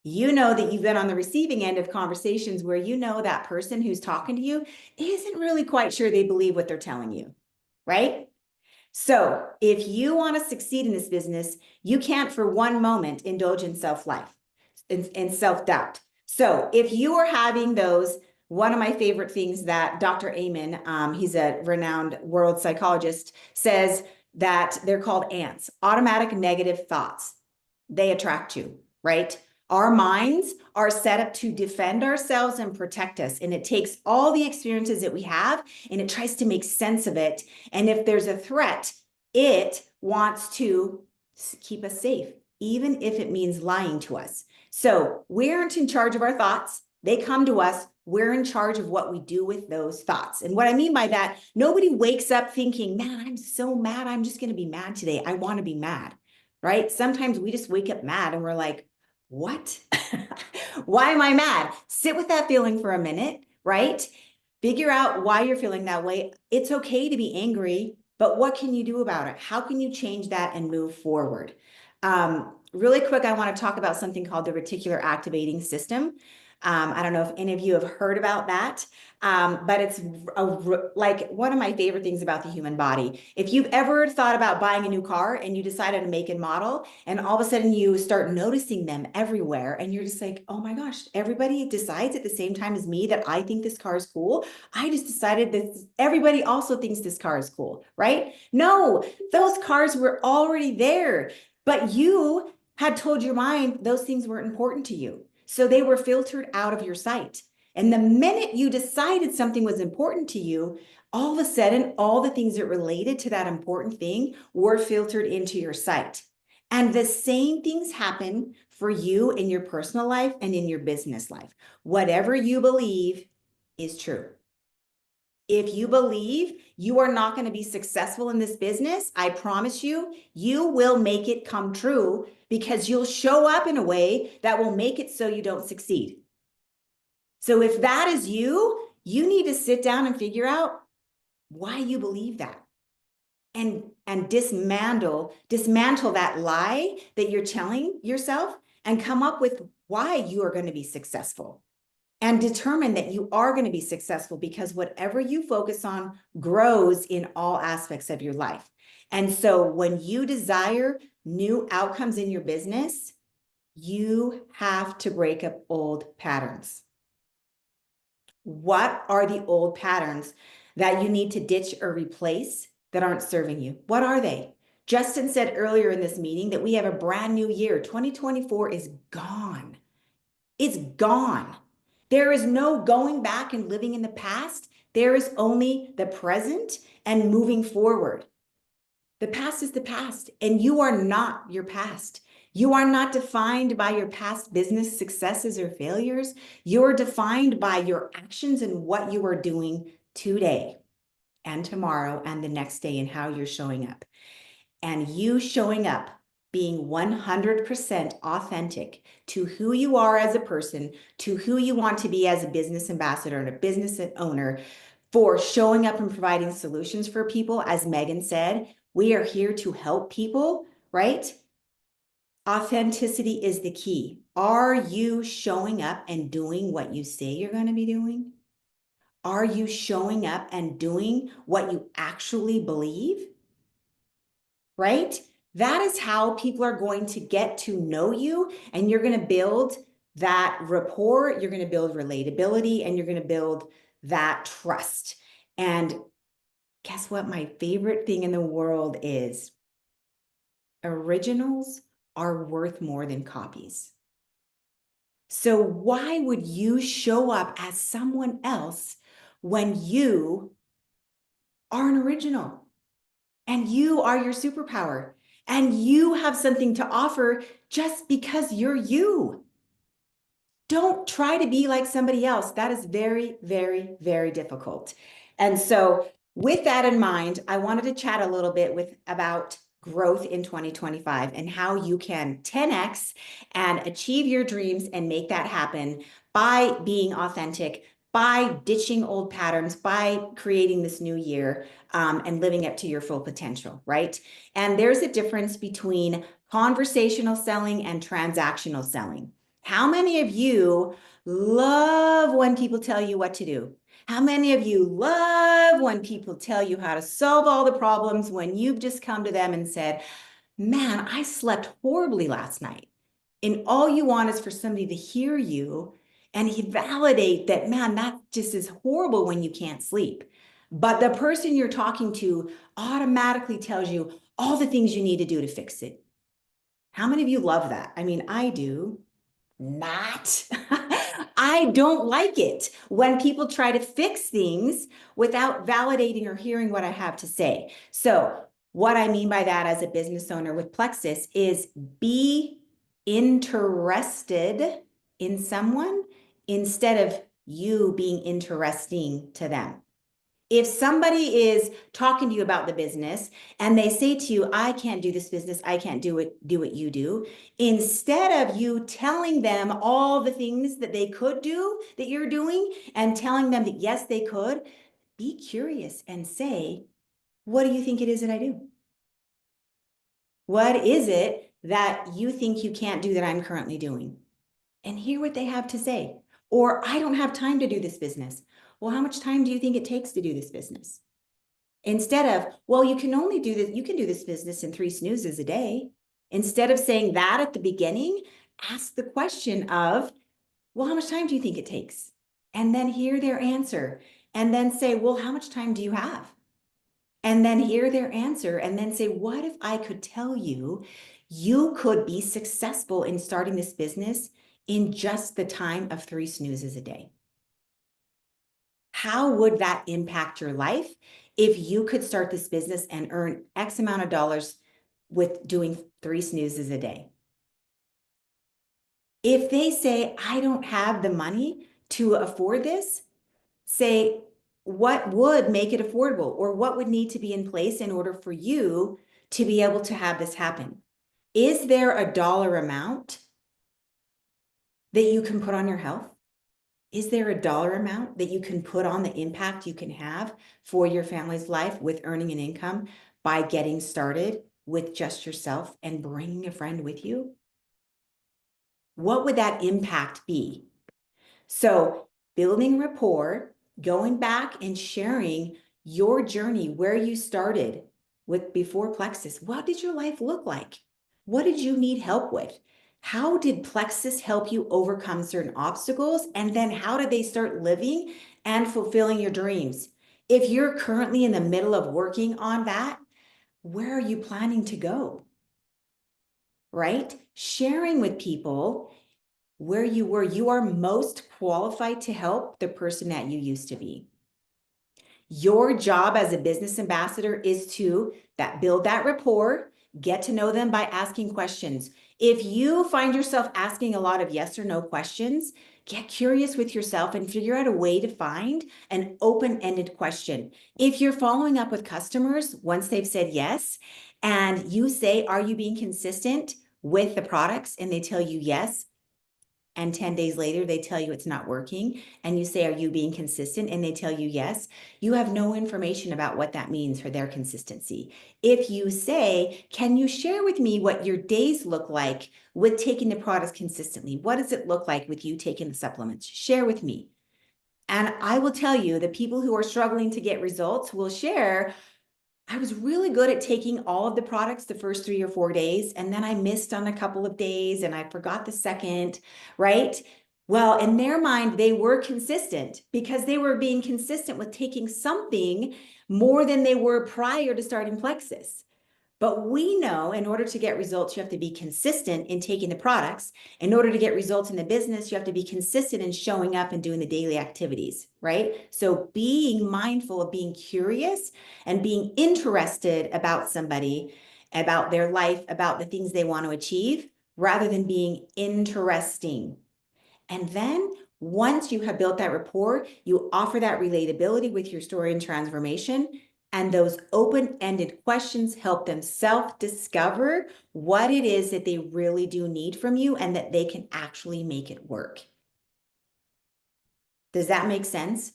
You know that you've been on the receiving end of conversations where you know that person who's talking to you isn't really quite sure they believe what they're telling you, right? So if you want to succeed in this business, you can't for one moment indulge in self-life and self-doubt. So if you are having those, one of my favorite things that Dr. Amen, he's a renowned world psychologist, says that they're called ants, automatic negative thoughts. They attract you, right? Our minds are set up to defend ourselves and protect us. And it takes all the experiences that we have and it tries to make sense of it. And if there's a threat, it wants to keep us safe, even if it means lying to us. So we aren't in charge of our thoughts. They come to us. We're in charge of what we do with those thoughts. And what I mean by that, nobody wakes up thinking, man, I'm so mad. I'm just going to be mad today. I want to be mad, right? Sometimes we just wake up mad and we're like, what? Why am I mad? Sit with that feeling for a minute, right? Figure out why you're feeling that way. It's okay to be angry, but what can you do about it? How can you change that and move forward? Really quick, I want to talk about something called the reticular activating system. I don't know if any of you have heard about that, but it's like one of my favorite things about the human body. If you've ever thought about buying a new car and you decided to make and model, and all of a sudden you start noticing them everywhere, and you're just like, oh my gosh, everybody decides at the same time as me that I think this car is cool. I just decided that everybody also thinks this car is cool, right? No, those cars were already there, but you had told your mind those things weren't important to you. So they were filtered out of your sight. And the minute you decided something was important to you, all of a sudden, all the things that related to that important thing were filtered into your sight. And the same things happen for you in your personal life and in your business life. Whatever you believe is true. If you believe you are not going to be successful in this business, I promise you, you will make it come true because you'll show up in a way that will make it so you don't succeed. So if that is you, you need to sit down and figure out why you believe that and dismantle that lie that you're telling yourself and come up with why you are going to be successful. And determine that you are going to be successful because whatever you focus on grows in all aspects of your life. And so when you desire new outcomes in your business, you have to break up old patterns. What are the old patterns that you need to ditch or replace that aren't serving you? What are they? Justin said earlier in this meeting that we have a brand new year. 2024 is gone. It's gone. There is no going back and living in the past. There is only the present and moving forward. The past is the past, and you are not your past. You are not defined by your past business successes or failures. You're defined by your actions and what you are doing today and tomorrow and the next day and how you're showing up. And you showing up being 100% authentic to who you are as a person, to who you want to be as a business ambassador and a business owner, for showing up and providing solutions for people. As Megan said, we are here to help people, right? Authenticity is the key. Are you showing up and doing what you say you're going to be doing? Are you showing up and doing what you actually believe? Right? That is how people are going to get to know you, and you're going to build that rapport, you're going to build relatability, and you're going to build that trust. And guess what? My favorite thing in the world is originals are worth more than copies. So why would you show up as someone else when you are an original and you are your superpower? And you have something to offer just because you're you. Don't try to be like somebody else. That is very, very, very difficult. And so with that in mind, I wanted to chat a little bit about growth in 2025 and how you can 10x and achieve your dreams and make that happen by being authentic, by ditching old patterns, by creating this new year and living up to your full potential, right? And there's a difference between conversational selling and transactional selling. How many of you love when people tell you what to do? How many of you love when people tell you how to solve all the problems when you've just come to them and said, man, I slept horribly last night? And all you want is for somebody to hear you and validate that, man, that just is horrible when you can't sleep. But the person you're talking to automatically tells you all the things you need to do to fix it. How many of you love that? I mean, I do. Not. I don't like it when people try to fix things without validating or hearing what I have to say. So what I mean by that as a business owner with Plexus is be interested in someone instead of you being interesting to them. If somebody is talking to you about the business and they say to you, I can't do this business, I can't do what you do, instead of you telling them all the things that they could do that you're doing and telling them that yes, they could, be curious and say, what do you think it is that I do? What is it that you think you can't do that I'm currently doing? And hear what they have to say. Or I don't have time to do this business. Well, how much time do you think it takes to do this business? Instead of, well, you can only do this, you can do this business in 3 snoozes a day. Instead of saying that at the beginning, ask the question of, well, how much time do you think it takes? And then hear their answer. And then say, well, how much time do you have? And then hear their answer. And then say, what if I could tell you, you could be successful in starting this business in just the time of 3 snoozes a day? How would that impact your life if you could start this business and earn X amount of dollars with doing 3 snoozes a day? If they say, I don't have the money to afford this, say, what would make it affordable, or what would need to be in place in order for you to be able to have this happen? Is there a dollar amount that you can put on your health? Is there a dollar amount that you can put on the impact you can have for your family's life with earning an income by getting started with just yourself and bringing a friend with you? What would that impact be? So building rapport, going back and sharing your journey, where you started with before Plexus. What did your life look like? What did you need help with? How did Plexus help you overcome certain obstacles? And then how did they start living and fulfilling your dreams? If you're currently in the middle of working on that, where are you planning to go? Right? Sharing with people where you are most qualified to help the person that you used to be. Your job as a business ambassador is to build that rapport, get to know them by asking questions. If you find yourself asking a lot of yes or no questions, get curious with yourself and figure out a way to find an open-ended question. If you're following up with customers once they've said yes, and you say, are you being consistent with the products? And they tell you yes, and 10 days later, they tell you it's not working, and you say, are you being consistent? And they tell you yes, you have no information about what that means for their consistency. If you say, can you share with me what your days look like with taking the products consistently? What does it look like with you taking the supplements? Share with me. And I will tell you, the people who are struggling to get results will share, I was really good at taking all of the products the first 3 or 4 days, and then I missed on a couple of days and I forgot the second, right? Well, in their mind, they were consistent because they were being consistent with taking something more than they were prior to starting Plexus. But we know in order to get results, you have to be consistent in taking the products. In order to get results in the business, you have to be consistent in showing up and doing the daily activities, right? So being mindful of being curious and being interested about somebody, about their life, about the things they want to achieve, rather than being interesting. And then once you have built that rapport, you offer that relatability with your story and transformation. And those open-ended questions help them self-discover what it is that they really do need from you and that they can actually make it work. Does that make sense?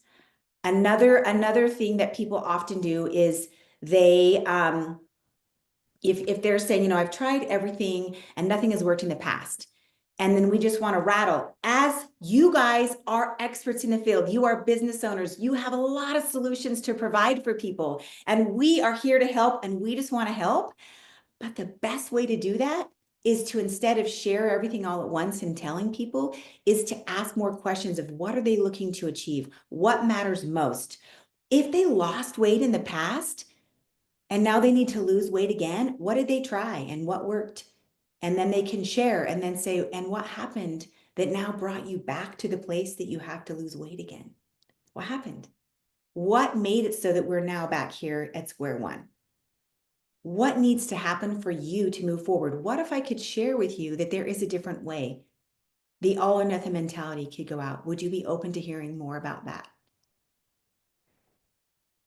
Another thing that people often do is they, if they're saying, you know, I've tried everything and nothing has worked in the past. And then we just want to rattle. As you guys are experts in the field, you are business owners, you have a lot of solutions to provide for people. And we are here to help and we just want to help. But the best way to do that is to, instead of share everything all at once and telling people, is to ask more questions of what are they looking to achieve? What matters most? If they lost weight in the past and now they need to lose weight again, what did they try and what worked? And then they can share and then say, and what happened that now brought you back to the place that you have to lose weight again? What happened? What made it so that we're now back here at square one? What needs to happen for you to move forward? What if I could share with you that there is a different way? The all or nothing mentality could go out. Would you be open to hearing more about that?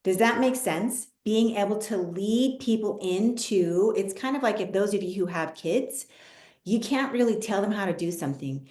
Does that make sense? Being able to lead people into, it's kind of like if those of you who have kids, you can't really tell them how to do something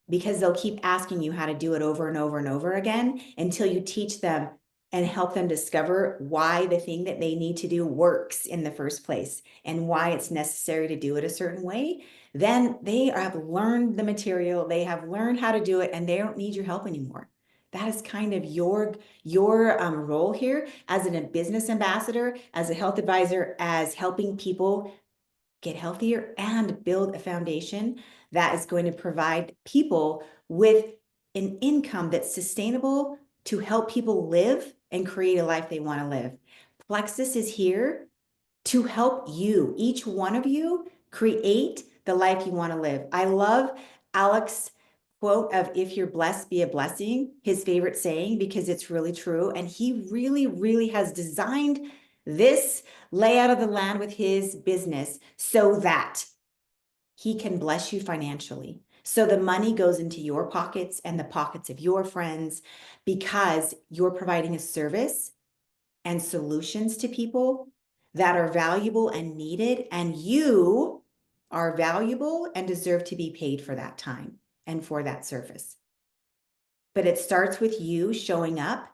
because they'll keep asking you how to do it over and over and over again until you teach them and help them discover why the thing that they need to do works in the first place and why it's necessary to do it a certain way. Then they have learned the material, they have learned how to do it, and they don't need your help anymore. That is kind of your role here as a business ambassador, as a health advisor, as helping people get healthier and build a foundation that is going to provide people with an income that's sustainable to help people live and create a life they want to live. Plexus is here to help you, each one of you, create the life you want to live. I love Alex's quote of "if you're blessed, be a blessing," his favorite saying, because it's really true. And he really, really has designed this layout of the land with his business so that he can bless you financially. So the money goes into your pockets and the pockets of your friends because you're providing a service and solutions to people that are valuable and needed, and you are valuable and deserve to be paid for that time and for that service. But it starts with you showing up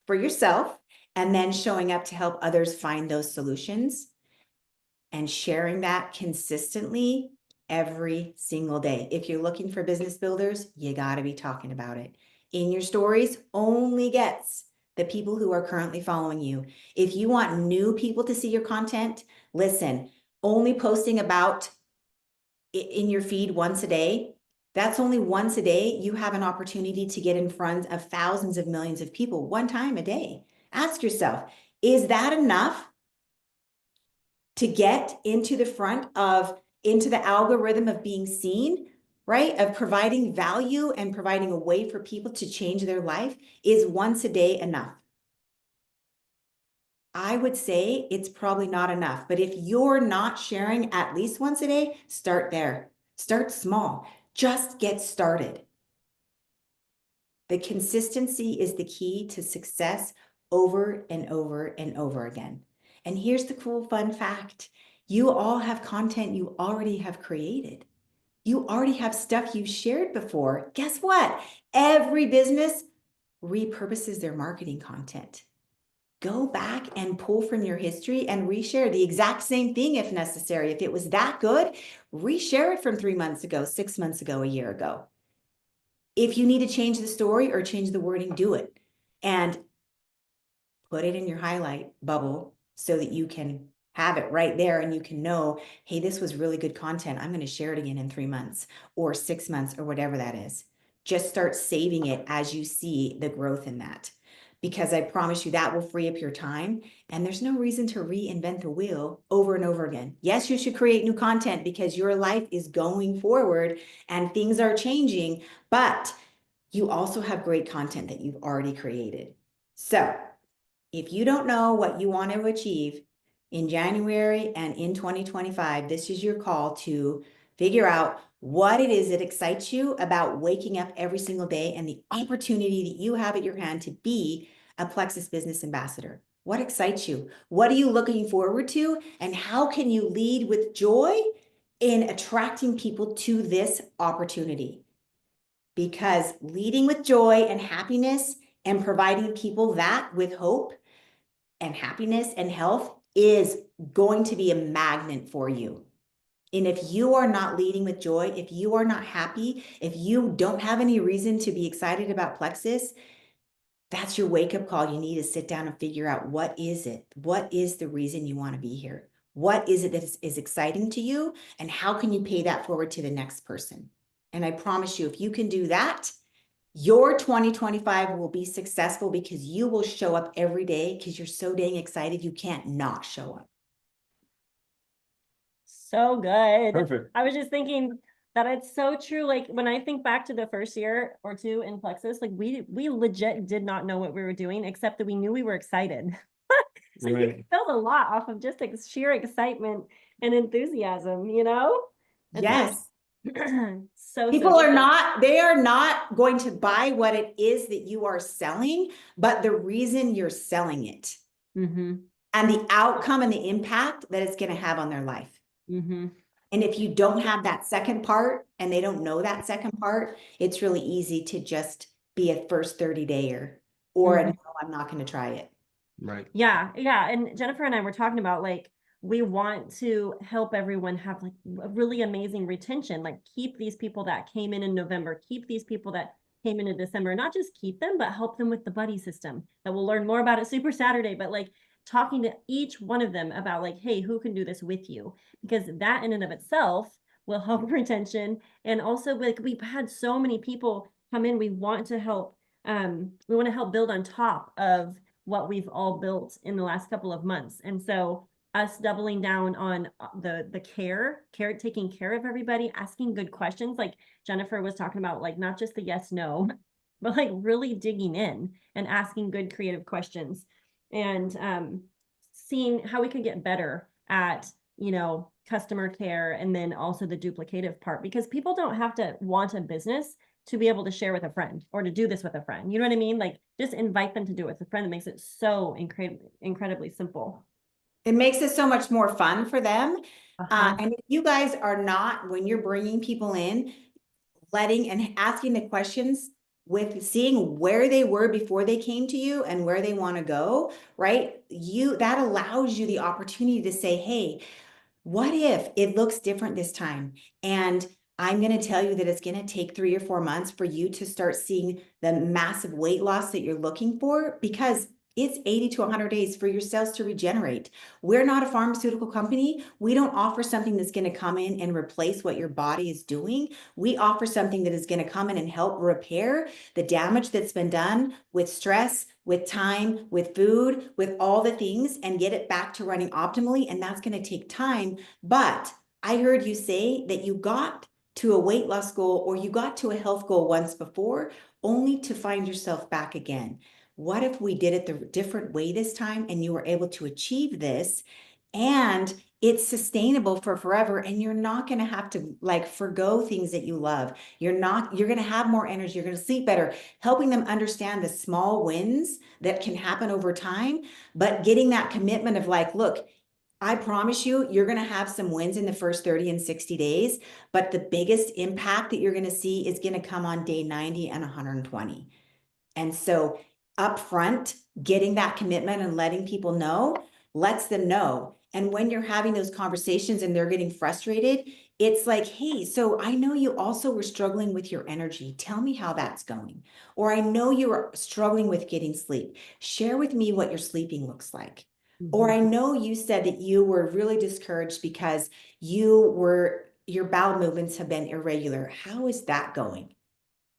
for yourself and then showing up to help others find those solutions and sharing that consistently every single day. If you're looking for business builders, you got to be talking about it. In your stories only gets the people who are currently following you. If you want new people to see your content, listen, only posting about in your feed once a day, that's only once a day. You have an opportunity to get in front of thousands of millions of people one time a day. Ask yourself, is that enough to get into the front of, into the algorithm of being seen, right? Of providing value and providing a way for people to change their life? Is once a day enough? I would say it's probably not enough, but if you're not sharing at least once a day, start there. Start small, just get started. The consistency is the key to success over and over and over again. And here's the cool fun fact. You all have content you already have created. You already have stuff you shared before. Guess what? Every business repurposes their marketing content. Go back and pull from your history and reshare the exact same thing if necessary. If it was that good, reshare it from 3 months ago, 6 months ago, a year ago. If you need to change the story or change the wording, do it. And put it in your highlight bubble so that you can have it right there and you can know, hey, this was really good content. I'm going to share it again in 3 months or 6 months or whatever that is. Just start saving it as you see the growth in that. Because I promise you that will free up your time, and there's no reason to reinvent the wheel over and over again. Yes, you should create new content because your life is going forward and things are changing, but you also have great content that you've already created. So if you don't know what you want to achieve in January and in 2025, this is your call to figure out what it is that excites you about waking up every single day and the opportunity that you have at your hand to be a Plexus Business Ambassador. What excites you? What are you looking forward to? And how can you lead with joy in attracting people to this opportunity? Because leading with joy and happiness and providing people that with hope and happiness and health is going to be a magnet for you. And if you are not leading with joy, if you are not happy, if you don't have any reason to be excited about Plexus, that's your wake-up call. You need to sit down and figure out, what is it? What is the reason you want to be here? What is it that is exciting to you? And how can you pay that forward to the next person? And I promise you, if you can do that, your 2025 will be successful because you will show up every day because you're so dang excited you can't not show up. So good. Perfect. I was just thinking that it's so true. Like when I think back to the first year or two in Plexus, like we legit did not know what we were doing, except that we knew we were excited. So you build a lot off of just sheer excitement and enthusiasm, you know? And Yes. so People so are not, they are not going to buy what it is that you are selling, but the reason you're selling it mm-hmm, and the outcome and the impact that it's going to have on their life. mm-hmm. And if you don't have that second part and they don't know that second part, it's really easy to just be a first 30-dayer or Mhm. no, I'm not going to try it. Right. Yeah, yeah. And Jennifer and I were talking about like we want to help everyone have like a really amazing retention, like keep these people that came in November, keep these people that came in December, not just keep them, but help them with the buddy system that we'll learn more about at Super Saturday, but like talking to each one of them about like, hey, who can do this with you? Because that in and of itself will help retention. And also like we've had so many people come in, we want to help build on top of what we've all built in the last couple of months. And so us doubling down on the care, taking care of everybody, asking good questions, like Jennifer was talking about, like not just the yes, no, but like really digging in and asking good creative questions and seeing how we could get better at, you know, customer care and then also the duplicative part, because people don't have to want a business to be able to share with a friend or to do this with a friend. You know what I mean? Like just invite them to do it with a friend. That makes it so incredibly simple. It makes it so much more fun for them. Uh-huh. And if you guys are not, when you're bringing people in, letting and asking the questions with seeing where they were before they came to you and where they want to go, right? That allows you the opportunity to say, hey, what if it looks different this time? And I'm going to tell you that it's going to take 3 or 4 months for you to start seeing the massive weight loss that you're looking for, because it's 80 to 100 days for your cells to regenerate. We're not a pharmaceutical company. We don't offer something that's going to come in and replace what your body is doing. We offer something that is going to come in and help repair the damage that's been done with stress, with time, with food, with all the things, and get it back to running optimally. And that's going to take time. But I heard you say that you got to a weight loss goal or you got to a health goal once before, only to find yourself back again. What if we did it the different way this time and you were able to achieve this and it's sustainable for forever, and you're not going to have to like forgo things that you love. You're going to have more energy. You're going to sleep better, helping them understand the small wins that can happen over time, but getting that commitment of like, look, I promise you, you're going to have some wins in the first 30 and 60 days, but the biggest impact that you're going to see is going to come on day 90 and 120. And so upfront, getting that commitment and letting people know lets them know. And when you're having those conversations and they're getting frustrated, it's like, hey, so I know you also were struggling with your energy. Tell me how that's going. Or I know you were struggling with getting sleep. Share with me what your sleeping looks like. Or I know you said that you were really discouraged because your bowel movements have been irregular. How is that going?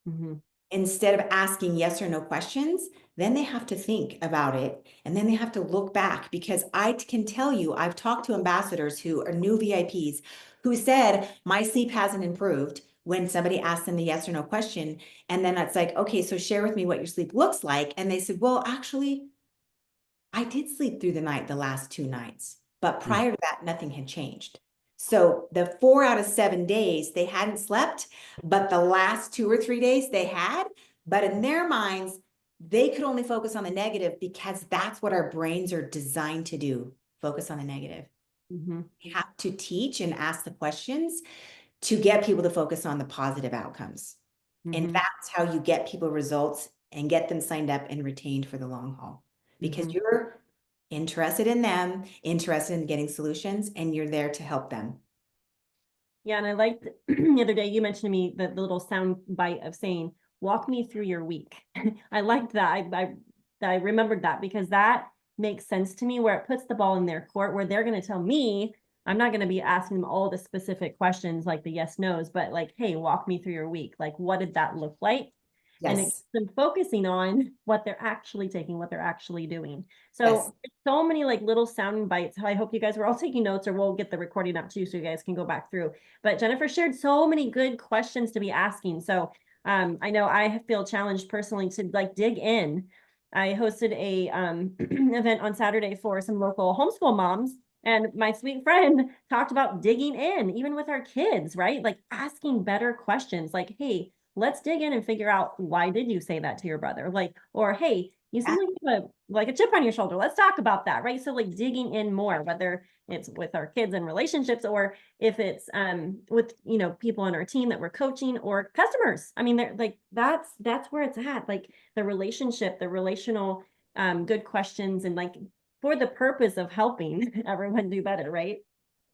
Mm-hmm. Instead of asking yes or no questions, then they have to think about it. And then they have to look back, because I can tell you, I've talked to ambassadors who are new VIPs who said, my sleep hasn't improved when somebody asked them the yes or no question. And then it's like, okay, so share with me what your sleep looks like. And they said, well, actually, I did sleep through the night the last 2 nights, but prior to that, nothing had changed. So the 4 out of 7 days they hadn't slept, but the last 2 or 3 days they had. But in their minds, they could only focus on the negative, because that's what our brains are designed to do, focus on the negative. Mm-hmm. You have to teach and ask the questions to get people to focus on the positive outcomes. And Mm-hmm. that's how you get people results and get them signed up and retained for the long haul, because Mm-hmm. you're interested in them, interested in getting solutions, and you're there to help them. Yeah, and I liked the other day you mentioned to me the little sound bite of saying, walk me through your week. I liked that. I remembered that, because that makes sense to me, where it puts the ball in their court, where they're going to tell me, I'm not going to be asking them all the specific questions like the yes, no's, but like, hey, walk me through your week. Like, what did that look like? And it Yes. gets them focusing on what they're actually taking, what they're actually doing. Yes. So many like little sound bites. I hope you guys were all taking notes, or we'll get the recording up too, so you guys can go back through. But Jennifer shared so many good questions to be asking. So I know I feel challenged personally to like dig in I hosted a event on Saturday for some local homeschool moms. And my sweet friend talked about digging in, even with our kids, right? Like asking better questions like, hey, let's dig in and figure out why did you say that to your brother? Like, or hey, you seem like you have like a chip on your shoulder. Let's talk about that, right? So like digging in more, whether it's with our kids and relationships, or if it's with people on our team that we're coaching, or customers. I mean, they're like that's where it's at. Like the relationship, the relational good questions, and like for the purpose of helping everyone do better, right?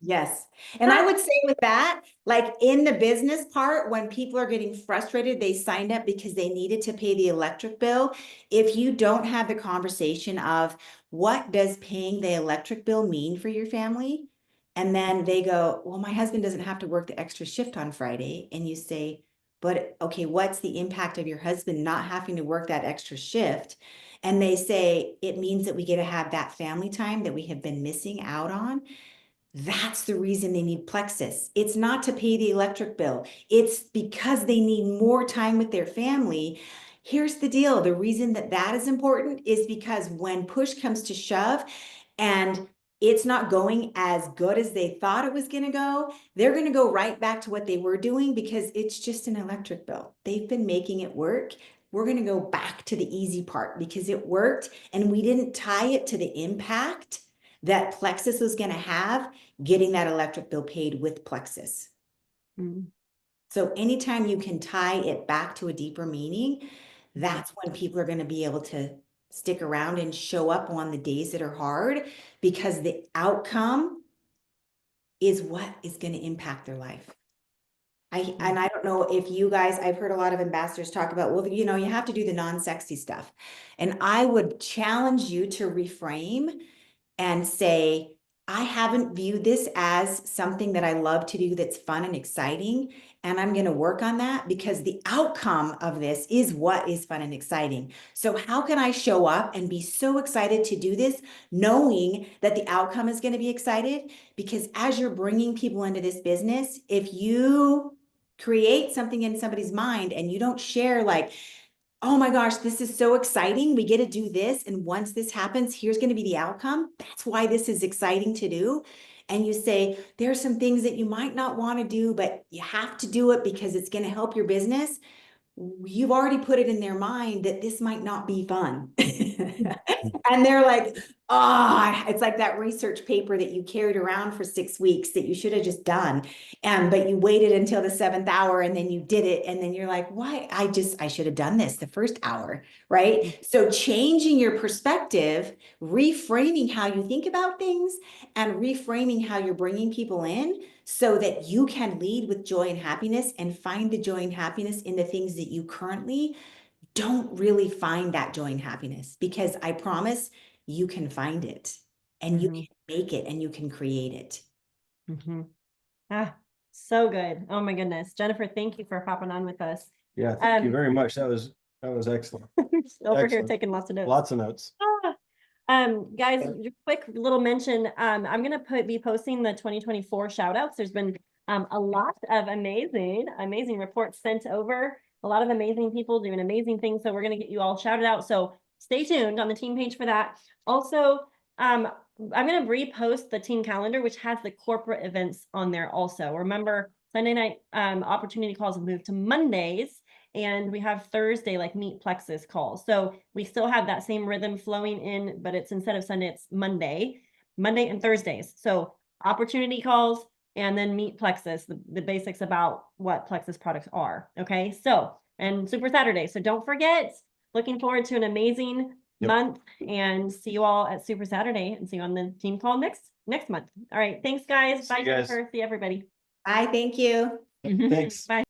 Yes. And I would say with that, like in the business part, when people are getting frustrated, they signed up because they needed to pay the electric bill. If you don't have the conversation of what does paying the electric bill mean for your family? And then they go, well, my husband doesn't have to work the extra shift on Friday. And you say, but okay, what's the impact of your husband not having to work that extra shift? And they say, it means that we get to have that family time that we have been missing out on. That's the reason they need Plexus. It's not to pay the electric bill. It's because they need more time with their family. Here's the deal. The reason that that is important is because when push comes to shove and it's not going as good as they thought it was going to go, they're going to go right back to what they were doing because it's just an electric bill. They've been making it work. We're going to go back to the easy part because it worked and we didn't tie it to the impact that Plexus was going to have getting that electric bill paid with Plexus. Mm. So anytime you can tie it back to a deeper meaning, that's when people are going to be able to stick around and show up on the days that are hard because the outcome is what is going to impact their life. And I don't know if you guys, I've heard a lot of ambassadors talk about, well, you have to do the non-sexy stuff. And I would challenge you to reframe and say, I haven't viewed this as something that I love to do that's fun and exciting. And I'm going to work on that because the outcome of this is what is fun and exciting. So how can I show up and be so excited to do this, knowing that the outcome is going to be excited? Because as you're bringing people into this business, if you create something in somebody's mind and you don't share like, oh my gosh, this is so exciting. We get to do this. And once this happens, here's going to be the outcome. That's why this is exciting to do. And you say, there are some things that you might not want to do, but you have to do it because it's going to help your business. You've already put it in their mind that this might not be fun. And they're like, it's like that research paper that you carried around for 6 weeks that you should have just done. But you waited until the 7th hour and then you did it. And then you're like, why? I should have done this the first hour, right? So changing your perspective, reframing how you think about things and reframing how you're bringing people in so that you can lead with joy and happiness and find the joy and happiness in the things that you currently don't really find that joy and happiness, because I promise you can find it and you can make it and you can create it. So good. Oh my goodness. Jennifer, thank you for hopping on with us. Yeah, thank you very much. That was excellent. Over here taking lots of notes. Lots of notes. Guys, quick little mention. I'm going to be posting the 2024 shout outs. There's been a lot of amazing reports sent over. A lot of amazing people doing amazing things. So we're going to get you all shouted out. So stay tuned on the team page for that. Also, I'm going to repost the team calendar, which has the corporate events on there also. Remember, Sunday night opportunity calls have moved to Mondays. And we have Thursday, like Meet Plexus calls. So we still have that same rhythm flowing in, but it's instead of Sunday, it's Monday and Thursdays. So opportunity calls and then Meet Plexus, the basics about what Plexus products are. Okay. So, and Super Saturday. So don't forget, looking forward to an amazing month and see you all at Super Saturday and see you on the team call next month. All right. Thanks guys. Bye, Jennifer. See everybody. Bye. Thank you. Thanks. Bye.